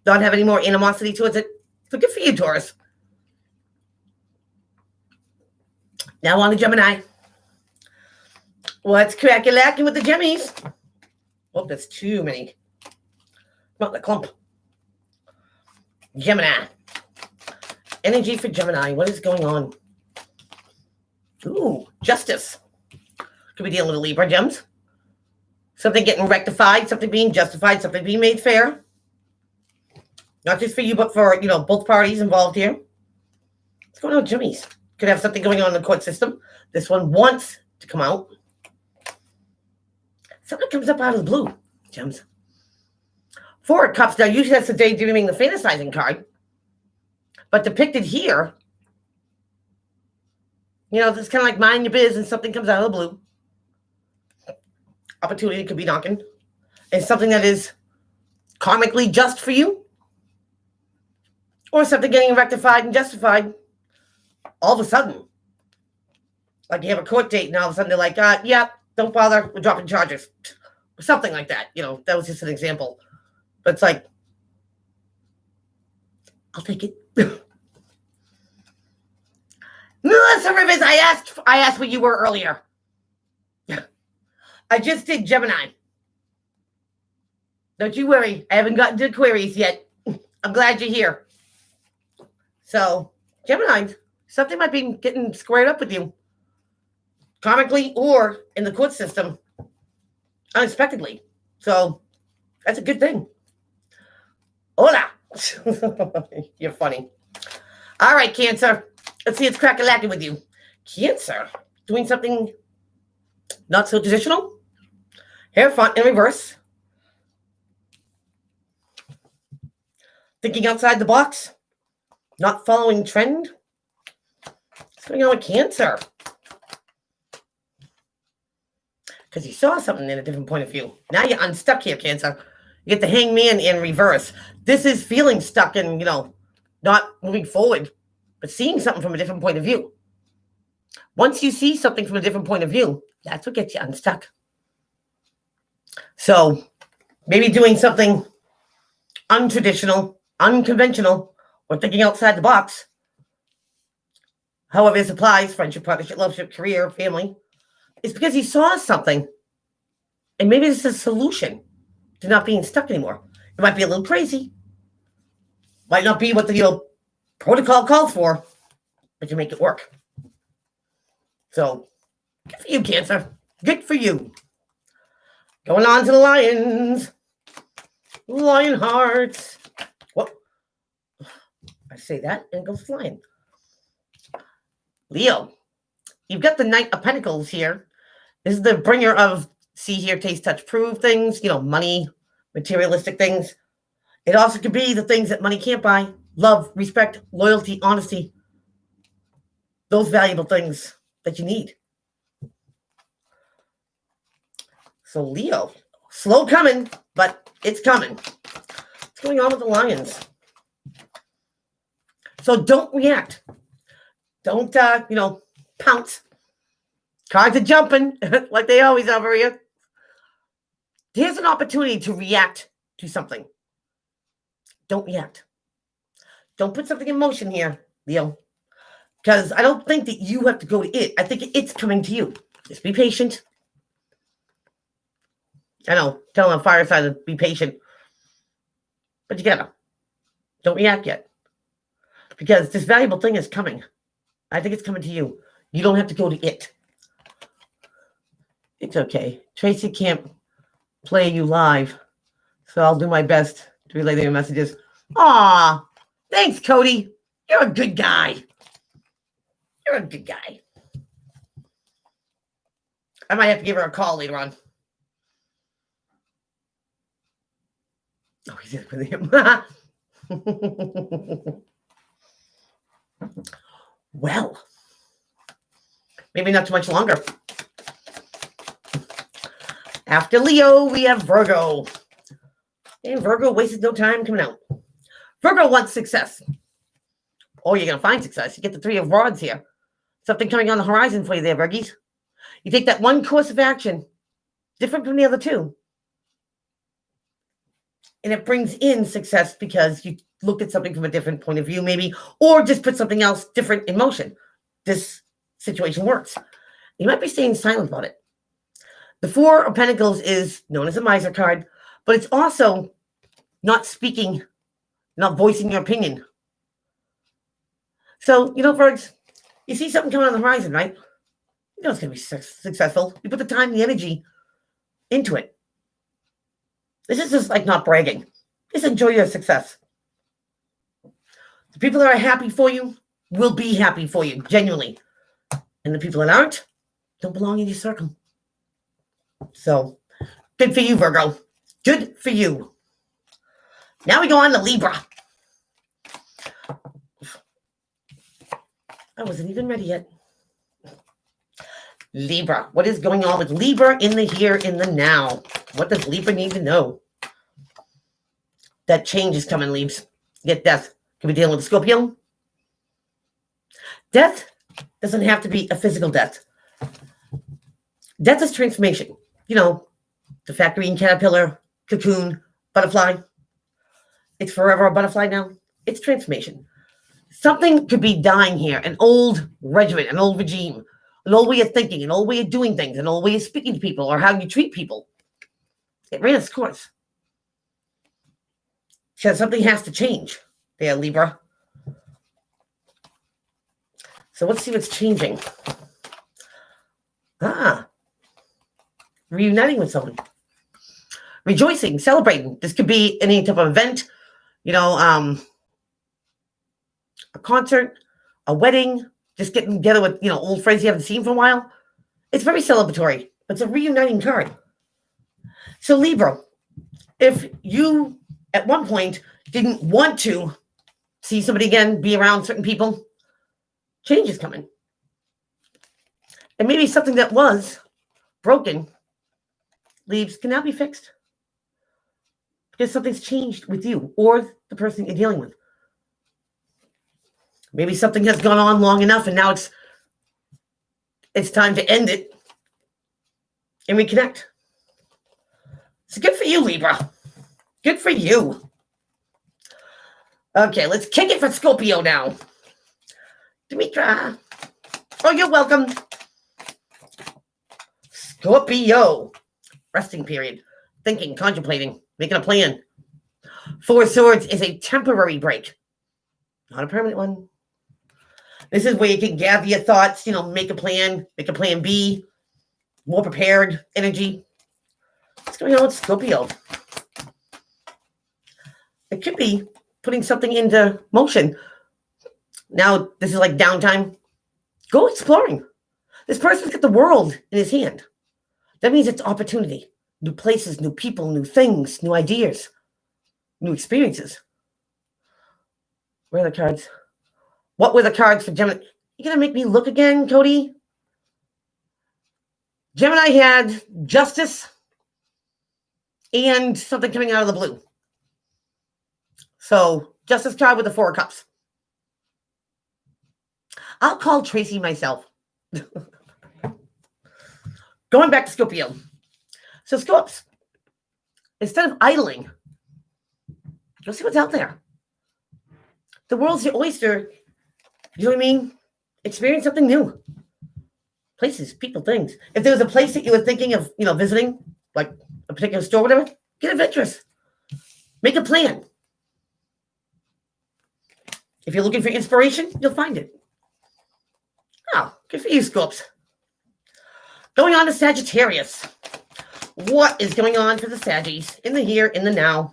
[SPEAKER 1] not have any more animosity towards it. So good for you, Taurus. Now on to Gemini. What's crack-a-lacking with the Gemmies? Oh, that's too many. Not the clump. Gemini. Energy for Gemini. What is going on? Ooh, justice. Could be dealing with the Libra gems. Something getting rectified, something being justified, something being made fair. Not just for you, but for, both parties involved here. What's going on with Gemmies? Could have something going on in the court system. This one wants to come out. Something comes up out of the blue, Gems. Four of Cups. Now, usually that's the daydreaming, the fantasizing card. But depicted here, it's kind of like mind your biz and something comes out of the blue. opportunity could be knocking. It's something that is karmically just for you, or something getting rectified and justified all of a sudden. Like you have a court date and all of a sudden they're like, yeah, don't bother, we're dropping charges. Something like that. That was just an example. But it's like, I'll take it. Melissa Rivers, I asked what you were earlier. I just did Gemini. Don't you worry. I haven't gotten to queries yet. I'm glad you're here. So, Gemini, something might be getting squared up with you. Karmically or in the court system. Unexpectedly. So, that's a good thing. Hola. You're funny. All right, Cancer. Let's see, it's crack-a-lacking with you. Cancer. Doing something not so traditional. Hair front in reverse. Thinking outside the box. Not following trend. What's going on with Cancer? Because you saw something in a different point of view. Now you're unstuck here, Cancer. You get the Hangman in reverse. This is feeling stuck and, not moving forward, but seeing something from a different point of view. Once you see something from a different point of view, that's what gets you unstuck. So maybe doing something untraditional, unconventional, or thinking outside the box. However this applies, friendship, partnership, loveship, career, family, it's because you saw something. And maybe this is a solution to not being stuck anymore. It might be a little crazy. Might not be what the protocol calls for, but you make it work. So, good for you, Cancer. Good for you. Going on to the Lions. Lion hearts. What? I say that and it goes flying. Leo, you've got the Knight of Pentacles here. This is the bringer of see, hear, taste, touch, prove things, money, materialistic things. It also could be the things that money can't buy. Love, respect, loyalty, honesty. Those valuable things that you need. So Leo, slow coming, but it's coming. What's going on with the Lions? So don't react. Don't, pounce. Cards are jumping like they always are, Maria. Here's an opportunity to react to something. Don't react. Don't put something in motion here, Leo. Because I don't think that you have to go to it. I think it's coming to you. Just be patient. I know, tell on Fireside to be patient. But you gotta. Don't react yet. Because this valuable thing is coming. I think it's coming to you. You don't have to go to it. It's okay. Tracy can't play you live. So I'll do my best to relay their messages. Aw, thanks, Cody. You're a good guy. You're a good guy. I might have to give her a call later on. Oh, he's in with him. Well, maybe not too much longer. After Leo, we have Virgo. And Virgo wasted no time coming out. Virgo wants success. Oh, you're going to find success. You get the Three of Rods here. Something coming on the horizon for you there, Virgies. You take that one course of action, different from the other two. And it brings in success because you look at something from a different point of view, maybe, or just put something else different in motion. This situation works. You might be staying silent about it. The Four of Pentacles is known as a miser card, but it's also not speaking, not voicing your opinion. So, Virgs, you see something coming on the horizon, right? You know it's going to be successful. You put the time and the energy into it. This is just like not bragging. Just enjoy your success. The people that are happy for you will be happy for you, genuinely. And the people that aren't don't belong in your circle. So, good for you, Virgo. Good for you. Now we go on to Libra. I wasn't even ready yet. Libra. What is going on with Libra in the here, in the now? What does Libra need to know? That change is coming, Libs. Get death. Can we deal with Scorpio? Death doesn't have to be a physical death. Death is transformation. You know, the factory and caterpillar, cocoon, butterfly. It's forever a butterfly now. It's transformation. Something could be dying here. An old regiment, an old regime, an old way of thinking, an old way of doing things, an old way of speaking to people, or how you treat people. It ran its course. So something has to change there, Libra. So let's see what's changing. Reuniting with someone. Rejoicing, celebrating. This could be any type of event, you know, a concert, a wedding, just getting together with, you know, old friends you haven't seen for a while. It's very celebratory. It's a reuniting card. So Libra, if you at one point didn't want to see somebody again, be around certain people, change is coming. And maybe something that was broken, Leaves, can now be fixed. Because something's changed with you or the person you're dealing with. Maybe something has gone on long enough and now it's time to end it and reconnect. So good for you, Libra. Good for you. Okay, let's kick it for Scorpio now. Demetra. Oh, you're welcome. Scorpio. Resting period. Thinking, contemplating, making a plan. Four of Swords is a temporary break. Not a permanent one. This is where you can gather your thoughts, you know, make a plan B, more prepared energy. What's going on with Scorpio? It could be putting something into motion. Now, this is like downtime. Go exploring. This person's got the world in his hand. That means it's opportunity. New places, new people, new things, new ideas, new experiences. Where are the cards? What were the cards for Gemini? You gonna make me look again, Cody? Gemini had justice and something coming out of the blue. So, justice card with the Four of Cups. I'll call Tracy myself. Going back to Scorpio. So, Scorps, instead of idling, go see what's out there. The world's your oyster. You know what I mean? Experience something new. Places, people, things. If there was a place that you were thinking of, you know, visiting, like a particular store, whatever, get adventurous. Make a plan. If you're looking for inspiration, you'll find it. Oh, good for you, Scorps. Going on to Sagittarius. What is going on for the Saggies in the here, in the now?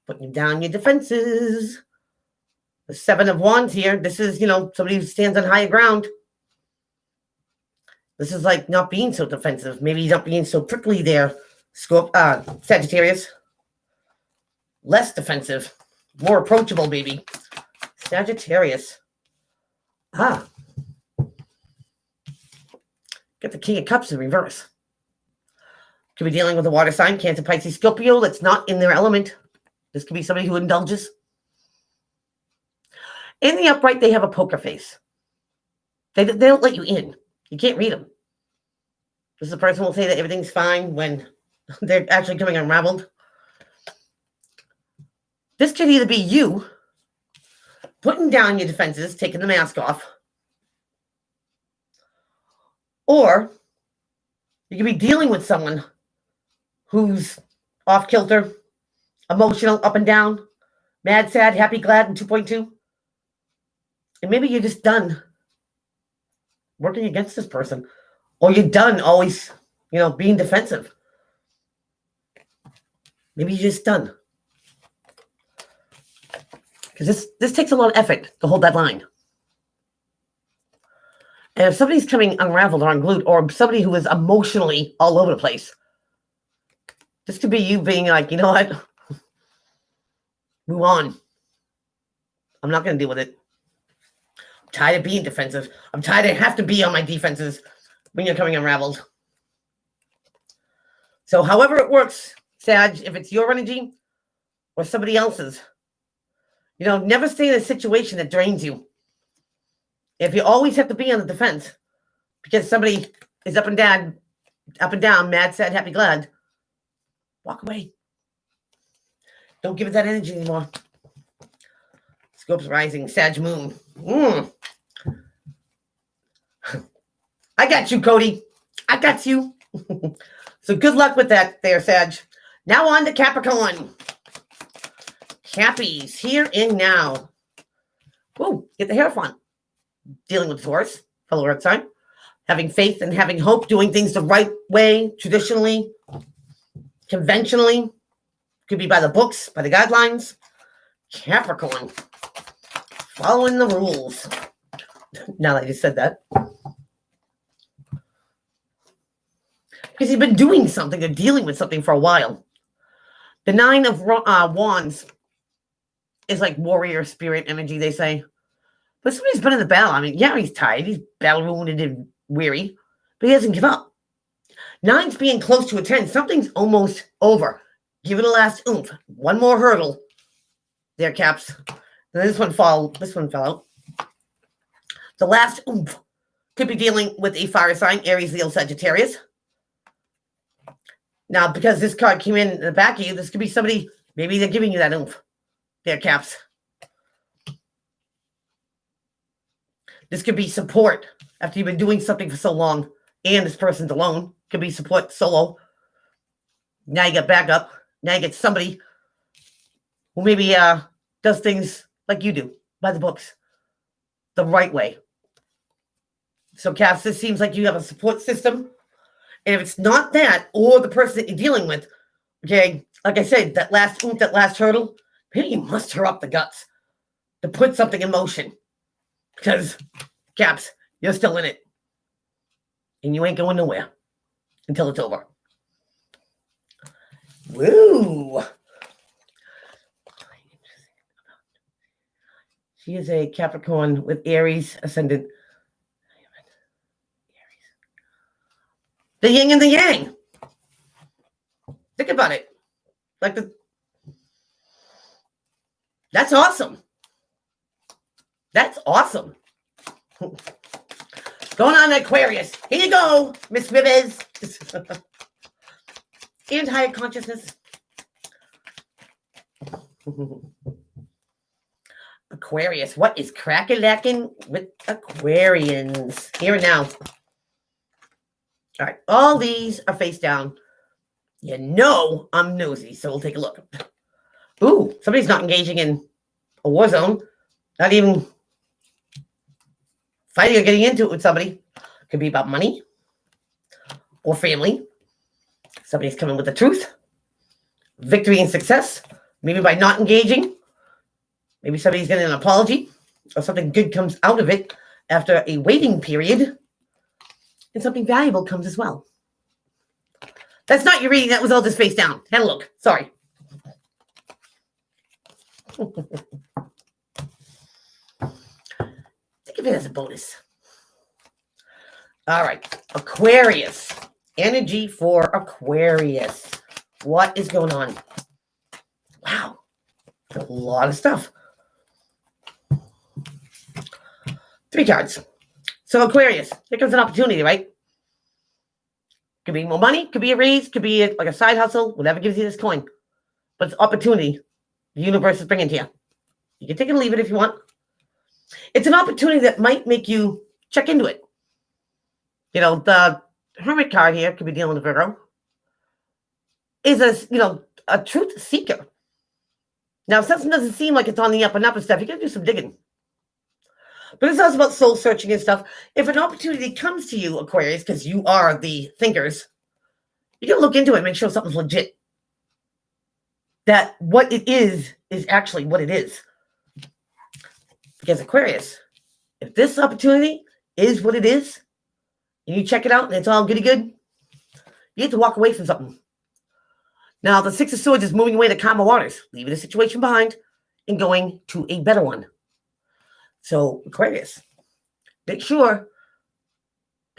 [SPEAKER 1] Putting down your defenses. The Seven of Wands here. This is, you know, somebody who stands on higher ground. This is like not being so defensive. Maybe not being so prickly there, Sagittarius. Less defensive. More approachable, maybe. Sagittarius. Get the King of Cups in reverse. Could be dealing with a water sign, Cancer, Pisces, Scorpio, that's not in their element. This could be somebody who indulges. In the upright, they have a poker face. They don't let you in. You can't read them. This is a person who will say that everything's fine when they're actually coming unraveled. This could either be you putting down your defenses, taking the mask off, or you could be dealing with someone who's off kilter, emotional, up and down, mad, sad, happy, glad, and 2.2. And maybe you're just done working against this person. Or you're done always, you know, being defensive. Maybe you're just done. Because this takes a lot of effort to hold that line. And if somebody's coming unraveled or unglued, or somebody who is emotionally all over the place, this could be you being like, you know what? Move on. I'm not going to deal with it. I'm tired of being defensive. I'm tired of having to be on my defenses. when you're coming unraveled. So however it works, Sag, if it's your energy or somebody else's, never stay in a situation that drains you. If you always have to be on the defense because somebody is up and down, mad, sad, happy, glad, walk away. Don't give it that energy anymore. Scopes rising, Sag moon. I got you, Cody. I got you. So good luck with that there, Sag. Now on to Capricorn. Cappies, here and now. Whoa, get the Hierophant. Dealing with Taurus, fellow earth sign. Having faith and having hope, doing things the right way, traditionally, conventionally. Could be by the books, by the guidelines. Capricorn. Following the rules. Now that I just said that. Because you've been doing something or dealing with something for a while. The 9 of Wands is like warrior spirit energy, they say. But somebody's been in the battle. I mean, yeah, he's tired. He's battle wounded and weary. But he doesn't give up. 9's being close to a 10. Something's almost over. Give it a last oomph. One more hurdle. There, Caps. And this one fell out. The last oomph could be dealing with a fire sign, Aries, Leo, Sagittarius. Now, because this card came in the back of you, this could be somebody, maybe they're giving you that oomph. There, Caps. This could be support after you've been doing something for so long and this person's alone. Could be support solo. Now you get backup. Now you get somebody who maybe does things like you do, by the books, the right way. So, Caps, this seems like you have a support system. And if it's not that or the person that you're dealing with, okay, like I said, that last oomph, that last hurdle, maybe you muster up the guts to put something in motion. Because, Caps, you're still in it. And you ain't going nowhere until it's over. Woo! She is a Capricorn with Aries ascendant. The yin and the yang. Think about it. That's awesome. That's awesome. Going on Aquarius. Here you go, Miss Rivers. And higher consciousness. Aquarius. What is crack-a-lacking with Aquarians? Here and now. All right. All these are face down. You know I'm nosy, so we'll take a look. Ooh, somebody's not engaging in a war zone. Not even fighting or getting into it with somebody. Could be about money or family. Somebody's coming with the truth. Victory and success. Maybe by not engaging. Maybe somebody's getting an apology or something good comes out of it after a waiting period. And something valuable comes as well. That's not your reading. That was all just face down. Had a look. Sorry. Think of it as a bonus. All right. Aquarius. Energy for Aquarius. What is going on? Wow. A lot of stuff. 3 cards. So Aquarius, here comes an opportunity, right? Could be more money, could be a raise, could be like a side hustle, whatever gives you this coin. But it's opportunity the universe is bringing to you. You can take it and leave it if you want. It's an opportunity that might make you check into it. The Hermit card here could be dealing with Virgo. Is a truth seeker. Now, if something doesn't seem like it's on the up and up and stuff, you got to do some digging. But it's also about soul searching and stuff. If an opportunity comes to you, Aquarius, because you are the thinkers, you got to look into it and make sure something's legit. That what it is actually what it is. Because Aquarius, if this opportunity is what it is, and you check it out and it's all goody good, you have to walk away from something. Now, the 6 of Swords is moving away to calmer waters, leaving a situation behind and going to a better one. So, Aquarius, make sure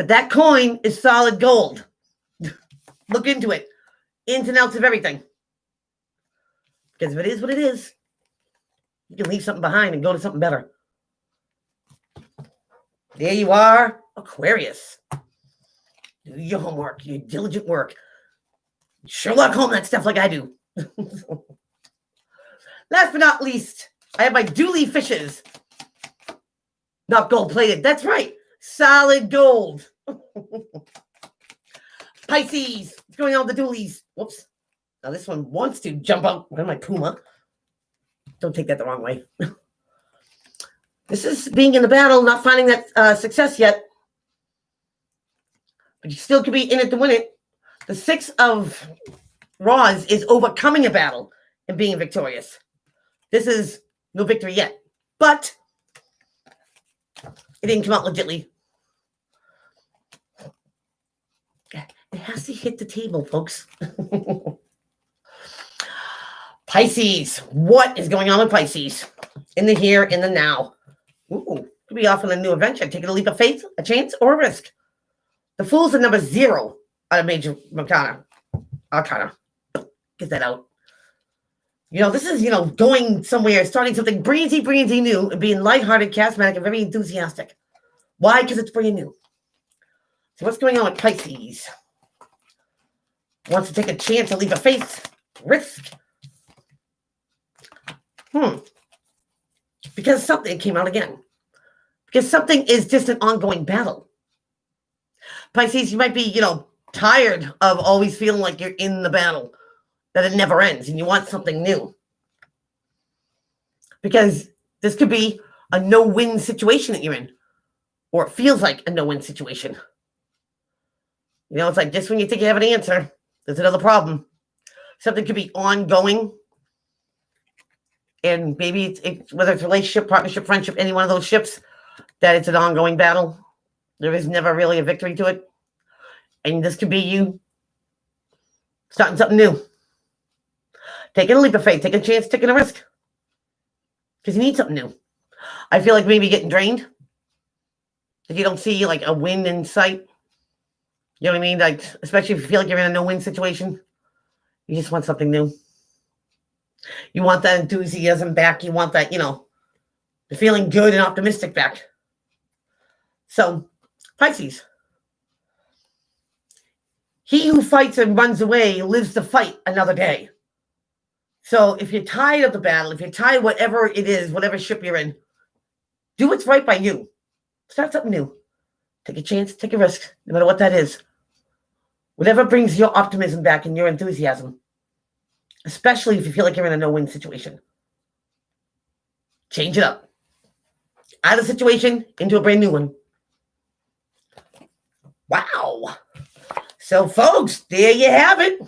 [SPEAKER 1] that coin is solid gold. Look into it. Ins and outs of everything. Because if it is what it is, you can leave something behind and go to something better. There you are, Aquarius. Do your homework, your diligent work. Sherlock Holmes that stuff like I do. Last but not least, I have my Dooley fishes. Not gold-plated. That's right. Solid gold. Pisces. What's going on with the Dooleys? Whoops. Now this one wants to jump out. Where's my Puma? Don't take that the wrong way. This is being in the battle, not finding that success yet. But you still could be in it to win it. The 6 of Rods is overcoming a battle and being victorious. This is no victory yet. But it didn't come out legitly. It has to hit the table, folks. Pisces. What is going on with Pisces? In the here, in the now. Ooh, could be off on a new adventure. Taking a leap of faith, a chance, or a risk. The Fool's the number 0 out of Major Arcana. Get that out. This is, going somewhere, starting something breezy new, and being lighthearted, charismatic, and very enthusiastic. Why? Because it's brand new. So what's going on with Pisces? Wants to take a chance, a leap of faith, risk. Because something came out again. Because something is just an ongoing battle. Pisces, you might be, tired of always feeling like you're in the battle, that it never ends, and you want something new. Because this could be a no-win situation that you're in, or it feels like a no-win situation. It's like just when you think you have an answer, there's another problem. Something could be ongoing, and maybe it's whether it's relationship, partnership, friendship, any one of those ships, that it's an ongoing battle. There is never really a victory to it. And this could be you starting something new. Taking a leap of faith, taking a chance, taking a risk. Because you need something new. I feel like maybe getting drained. If you don't see like a win in sight. You know what I mean? Like, especially if you feel like you're in a no-win situation. You just want something new. You want that enthusiasm back. You want that, the feeling good and optimistic back. So, Pisces. He who fights and runs away lives to fight another day. So if you're tired of the battle, if you're tired whatever it is, whatever ship you're in, do what's right by you. Start something new. Take a chance, take a risk, no matter what that is. Whatever brings your optimism back and your enthusiasm, especially if you feel like you're in a no-win situation. Change it up. Out of the situation, into a brand new one. Wow. So, folks, there you have it.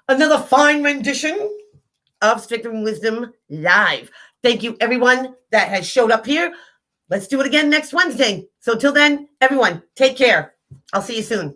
[SPEAKER 1] Another fine rendition of Strictly Wisdom Live. Thank you, everyone that has showed up here. Let's do it again next Wednesday. So, till then, everyone, take care. I'll see you soon.